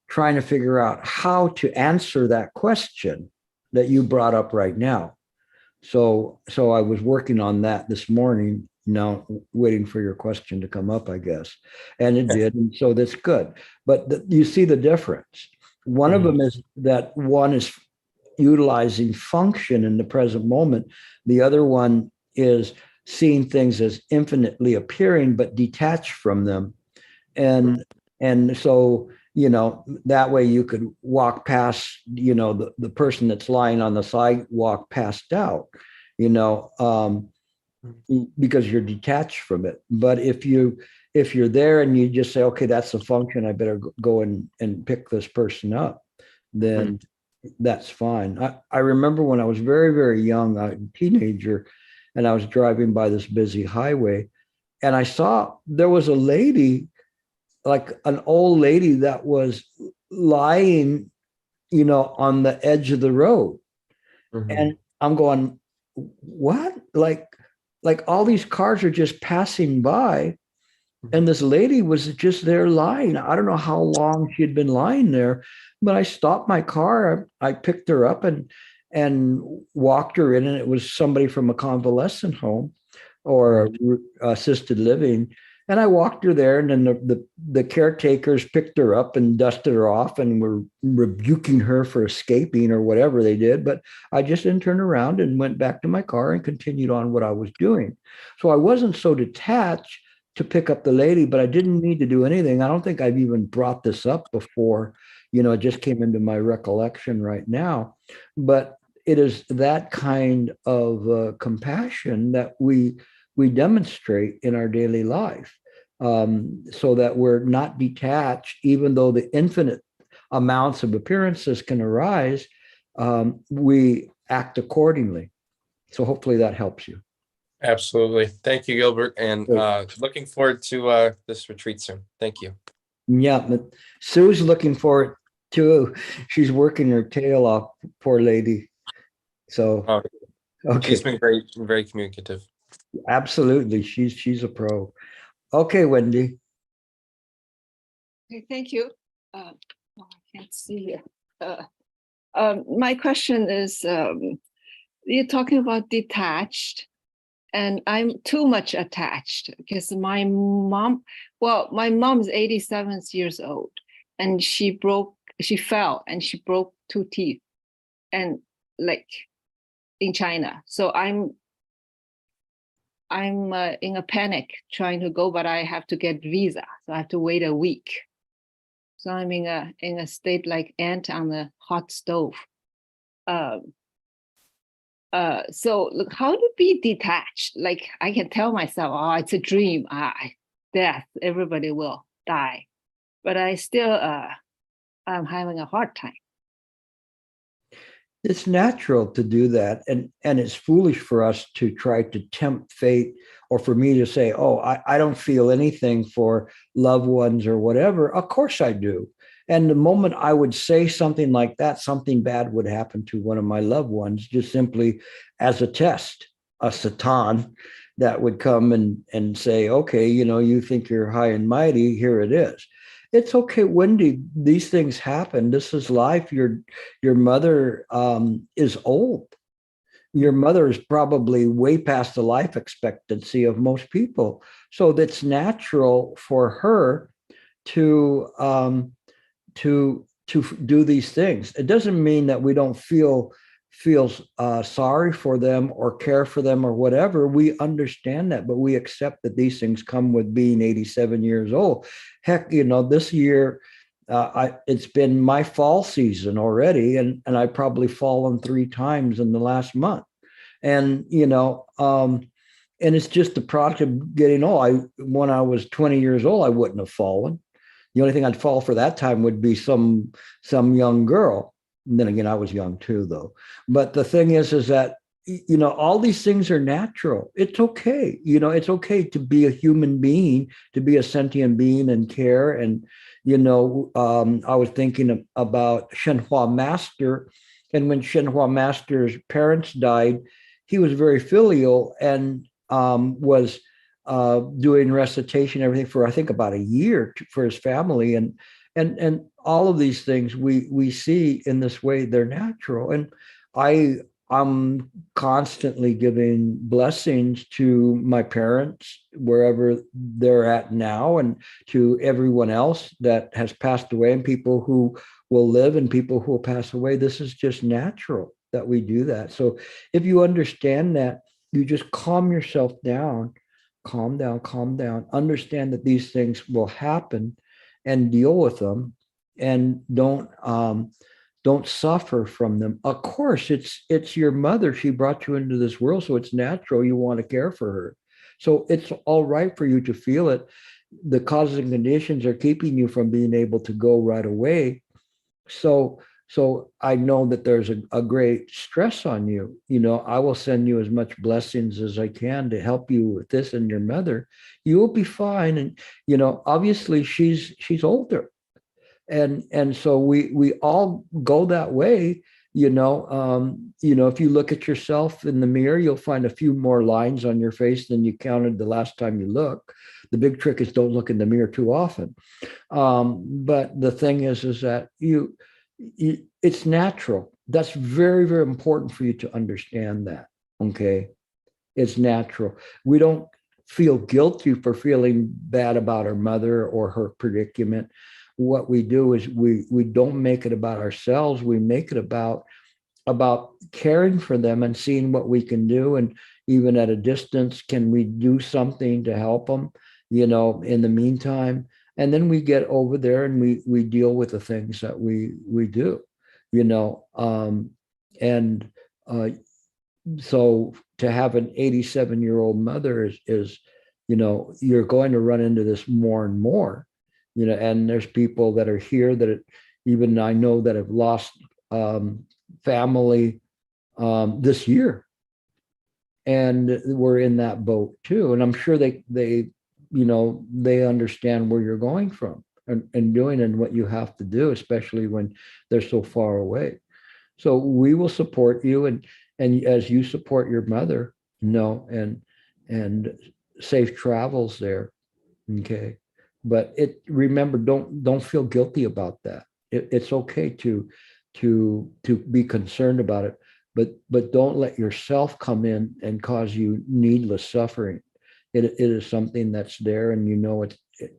trying to figure out how to answer that question that you brought up right now. So I was working on that this morning, now waiting for your question to come up, I guess. And it did, and so that's good. But you see the difference. One of them is that one is utilizing function in the present moment. The other one is seeing things as infinitely appearing, but detached from them. And so, that way you could walk past, the person that's lying on the sidewalk passed out, because you're detached from it. But if you're there and you just say, okay, that's a function, I better go and pick this person up, then that's fine. I remember when I was very, very young, a teenager, and I was driving by this busy highway, and I saw there was a lady, like an old lady, that was lying, on the edge of the road. And I'm going, what? Like all these cars are just passing by, and this lady was just there lying. I don't know how long she had been lying there, but I stopped my car. I picked her up and walked her in, and it was somebody from a convalescent home or assisted living. And I walked her there, and then the caretakers picked her up and dusted her off and were rebuking her for escaping or whatever they did. But I just then turned around and went back to my car and continued on what I was doing. So I wasn't so detached to pick up the lady, but I didn't need to do anything. I don't think I've even brought this up before. It just came into my recollection right now. But it is that kind of compassion that we demonstrate in our daily life, so that we're not detached, even though the infinite amounts of appearances can arise. We act accordingly. So hopefully that helps you. Absolutely. Thank you, Gilbert. And looking forward to this retreat soon. Thank you. Yeah, but Sue's looking forward too. She's working her tail off, poor lady. So, okay. She's been great and very communicative. Absolutely. She's a pro. Okay, Wendy. Okay, thank you. let's see. My question is, you're talking about detached, and I'm too much attached because my mom is 87 years old, and she fell and she broke 2 teeth, and like in China. So I'm in a panic trying to go, but I have to get visa, so I have to wait a week. So I'm in a state like ant on a hot stove. So look, how to be detached? Like I can tell myself, oh, it's a dream. Death, everybody will die, but I still I'm having a hard time. It's natural to do that, and it's foolish for us to try to tempt fate, or for me to say, oh, I don't feel anything for loved ones or whatever. Of course I do. And the moment I would say something like that, something bad would happen to one of my loved ones, just simply as a test, a Satan that would come and say, okay, you think you're high and mighty, here it is. It's okay, Wendy, these things happen. This is life. Your mother is old. Your mother is probably way past the life expectancy of most people. So that's natural for her to do these things. It doesn't mean that we don't feel sorry for them or care for them or whatever. We understand that, but we accept that these things come with being 87 years old. Heck, this year it's been my fall season already, and I've probably fallen 3 times in the last month. And and it's just the product of getting old. When I was 20 years old, I wouldn't have fallen. The only thing I'd fall for that time would be some young girl. And then again, I was young too, though. But the thing is that, all these things are natural. It's okay. It's okay to be a human being, to be a sentient being and care. And, I was thinking about Shen Master. And when Shen Master's parents died, he was very filial and was doing recitation, everything for, I think, about a year for his family. And all of these things we see in this way, they're natural. And I'm constantly giving blessings to my parents wherever they're at now, and to everyone else that has passed away, and people who will live and people who will pass away. This is just natural that we do that. So if you understand that, you just calm yourself down, calm down, understand that these things will happen and deal with them, and don't suffer from them. Of course, it's your mother. She brought you into this world, so it's natural you want to care for her. So it's all right for you to feel it. The causes and conditions are keeping you from being able to go right away. So I know that there's a great stress on you. I will send you as much blessings as I can to help you with this and your mother. You will be fine. And, obviously she's older. And so we all go that way. If you look at yourself in the mirror, you'll find a few more lines on your face than you counted the last time you look. The big trick is don't look in the mirror too often. But the thing is that it's natural. That's very, very important for you to understand that. Okay. It's natural. We don't feel guilty for feeling bad about our mother or her predicament. What we do is we don't make it about ourselves. We make it about caring for them and seeing what we can do. And even at a distance, can we do something to help them, in the meantime? And then we get over there and we deal with the things that we do, so to have an 87-year-old mother is, you're going to run into this more and more, and there's people that are here that even I know that have lost family this year, and we're in that boat too. And I'm sure they understand where you're going from and doing and what you have to do, especially when they're so far away. So we will support you, and as you support your mother, and safe travels there. Okay. But remember, don't feel guilty about that. It's okay to be concerned about it, but don't let yourself come in and cause you needless suffering. It is something that's there, and you know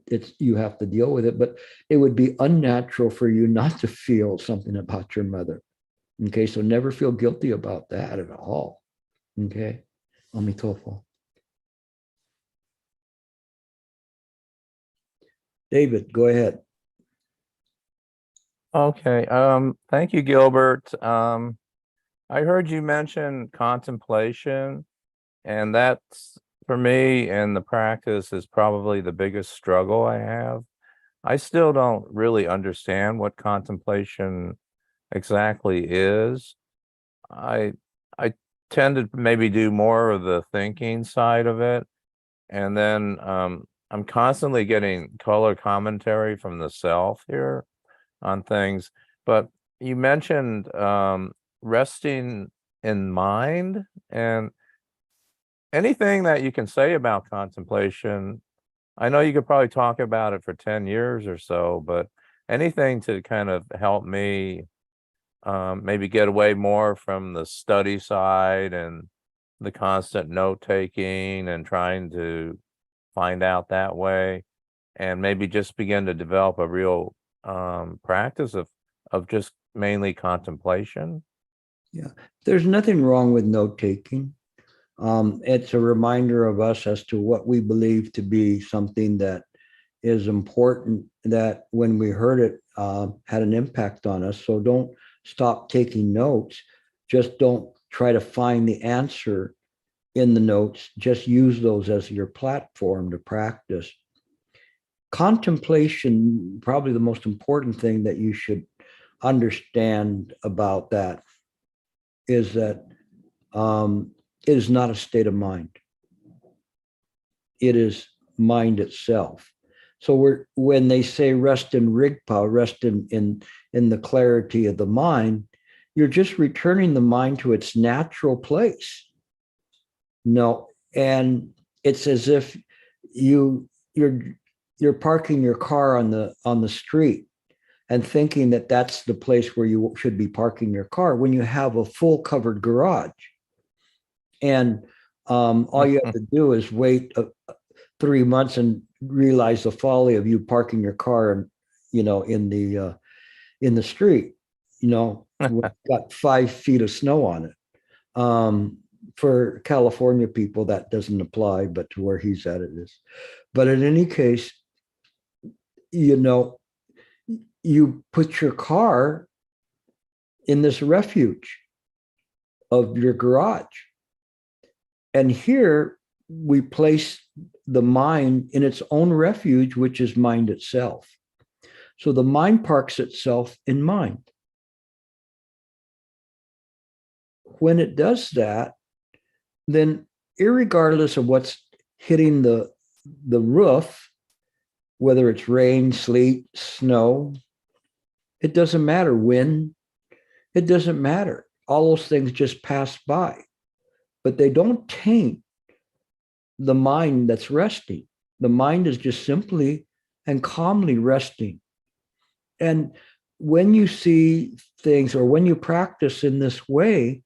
it's you have to deal with it. But it would be unnatural for you not to feel something about your mother. Okay, so never feel guilty about that at all. Okay, Amitofo. David, go ahead. Okay. Thank you, Gilbert. I heard you mention contemplation, and that's for me in the practice is probably the biggest struggle I have. I still don't really understand what contemplation exactly is. I tend to maybe do more of the thinking side of it, and then I'm constantly getting color commentary from the self here on things. But you mentioned resting in mind, and anything that you can say about contemplation. I know you could probably talk about it for 10 years or so, but anything to kind of help me maybe get away more from the study side and the constant note taking and trying to find out that way, and maybe just begin to develop a real practice of just mainly contemplation. Yeah, there's nothing wrong with note taking. It's a reminder of us as to what we believe to be something that is important, that when we heard it had an impact on us. So don't stop taking notes. Just don't try to find the answer in the notes. Just use those as your platform to practice. Contemplation, probably the most important thing that you should understand about that is that it is not a state of mind. It is mind itself. So when they say rest in Rigpa, rest in the clarity of the mind, you're just returning the mind to its natural place. No, and it's as if you're parking your car on the street and thinking that that's the place where you should be parking your car when you have a full covered garage. And all you have to do is wait 3 months and realize the folly of you parking your car and in the street, got 5 feet of snow on it. For California people, that doesn't apply, but to where he's at, it is. But in any case, you put your car in this refuge of your garage. And here we place the mind in its own refuge, which is mind itself. So the mind parks itself in mind. When it does that, then irregardless of what's hitting the roof, whether it's rain, sleet, snow, it doesn't matter. Wind, it doesn't matter. All those things just pass by, but they don't taint the mind that's resting. The mind is just simply and calmly resting. And when you see things or when you practice in this way,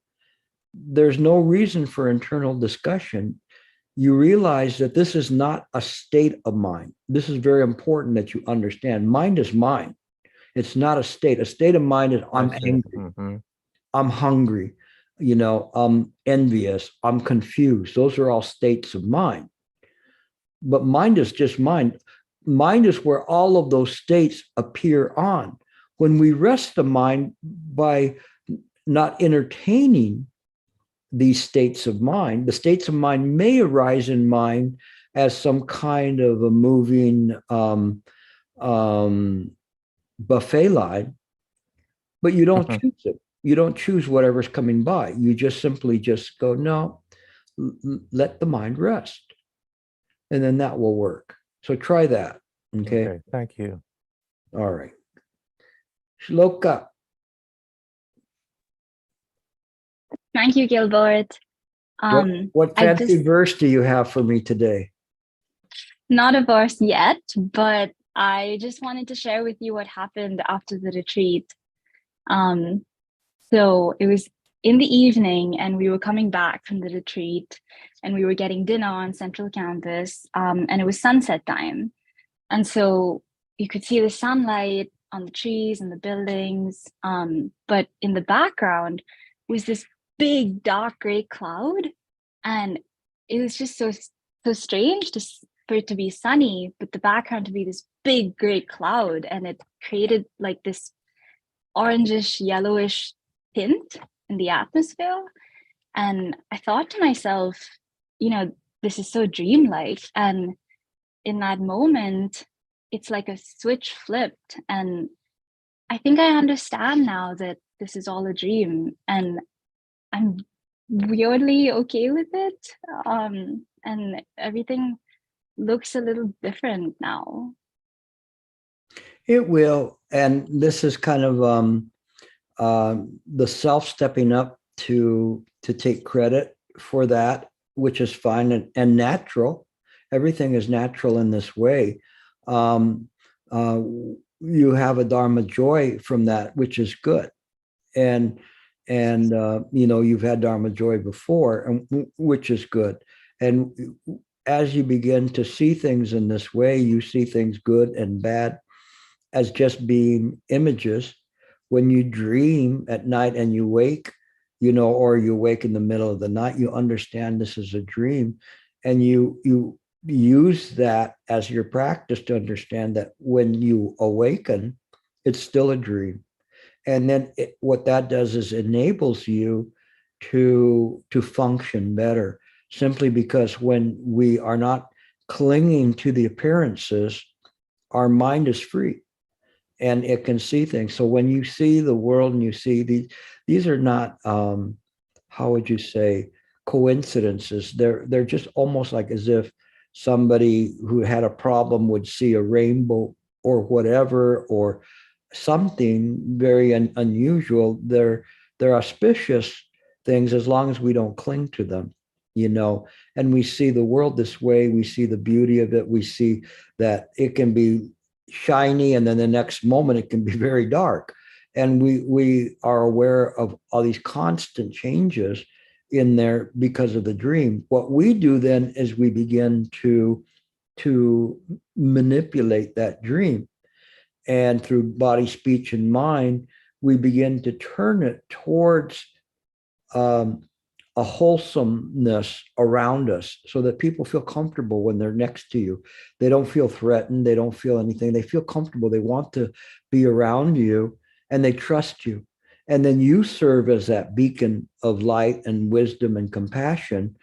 there's no reason for internal discussion. You realize that this is not a state of mind. This is very important that you understand. Mind is mind. It's not a state. A state of mind is I'm angry, Mm-hmm. I'm hungry, I'm envious, I'm confused. Those are all states of mind. But mind is just mind. Mind is where all of those states appear on. When we rest the mind by not entertaining these states of mind, the states of mind may arise in mind as some kind of a moving buffet line, but you don't choose it. You don't choose whatever's coming by. You just simply just go, no, let the mind rest. And then that will work. So try that. Okay. Thank you. All right. Shloka. Thank you, Gilbert. What I fancy verse do you have for me today? Not a verse yet, but I just wanted to share with you what happened after the retreat. So it was in the evening, and we were coming back from the retreat, and we were getting dinner on Central Campus, and it was sunset time. And so you could see the sunlight on the trees and the buildings, but in the background was this big dark gray cloud, and it was just so strange for it to be sunny, but the background to be this big gray cloud, and it created like this orangish yellowish tint in the atmosphere. And I thought to myself, this is so dreamlike. And in that moment, it's like a switch flipped, and I think I understand now that this is all a dream, and I'm weirdly okay with it. And everything looks a little different now. It will, and this is kind of the self stepping up to take credit for that, which is fine and natural. Everything is natural in this way. You have a Dharma joy from that, which is good, and you've had Dharma joy before, and which is good. And as you begin to see things in this way, you see things good and bad as just being images. When you dream at night and you wake, or you wake in the middle of the night, you understand this is a dream, and you use that as your practice to understand that when you awaken, it's still a dream. And then what that does is enables you to function better, simply because when we are not clinging to the appearances, our mind is free and it can see things. So when you see the world and you see these are not, how would you say, coincidences. They're just almost like as if somebody who had a problem would see a rainbow or whatever, or something very unusual. They're auspicious things as long as we don't cling to them, and we see the world this way. We see the beauty of it. We see that it can be shiny, and then the next moment it can be very dark. And we are aware of all these constant changes in there because of the dream. What we do then is we begin to manipulate that dream, and through body, speech, and mind, we begin to turn it towards a wholesomeness around us, so that people feel comfortable when they're next to you. They don't feel threatened. They don't feel anything. They feel comfortable. They want to be around you, and they trust you. And then you serve as that beacon of light and wisdom and compassion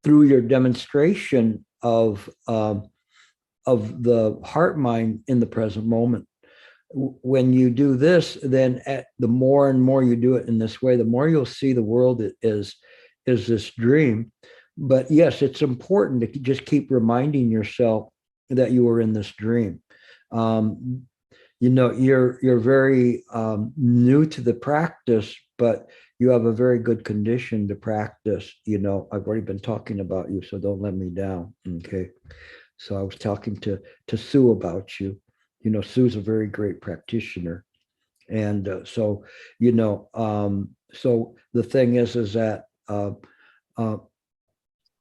through your demonstration of the heart mind in the present moment. When you do this, then the more and more you do it in this way, the more you'll see the world is this dream. But yes, it's important to just keep reminding yourself that you are in this dream. You're very new to the practice, but you have a very good condition to practice. I've already been talking about you, so don't let me down. Okay. So I was talking to Sue about you. Sue's a very great practitioner. And so the thing is that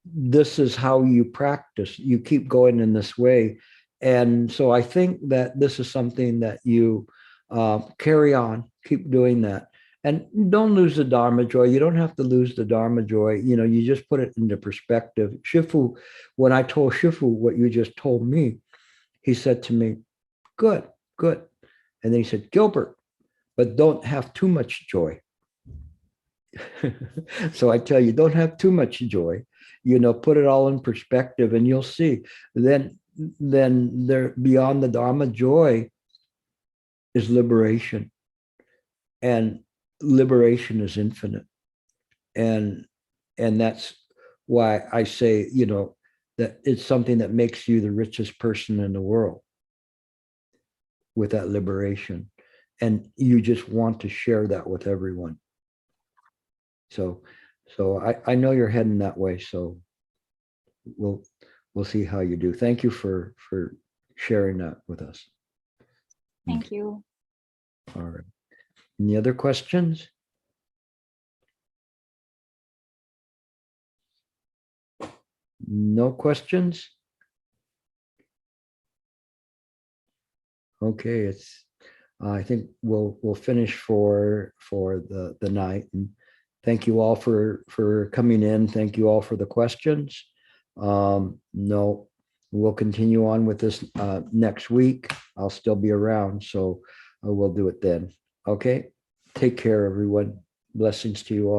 this is how you practice. You keep going in this way. And so I think that this is something that you carry on, keep doing that. And don't lose the Dharma joy. You don't have to lose the Dharma joy. You just put it into perspective. Shifu, when I told Shifu what you just told me, he said to me, good. And then he said, Gilbert, but don't have too much joy. So I tell you, don't have too much joy. Put it all in perspective, and you'll see. Then there, beyond the Dharma joy, is liberation. And liberation is infinite. And that's why I say, that it's something that makes you the richest person in the world, with that liberation. And you just want to share that with everyone. So I know you're heading that way. So we'll see how you do. Thank you for sharing that with us. Thank you. All right. Any other questions? No questions? Okay, I think we'll finish for the night. And thank you all for coming in. Thank you all for the questions. No, we'll continue on with this next week. I'll still be around, so we'll do it then. Okay, take care, everyone. Blessings to you all.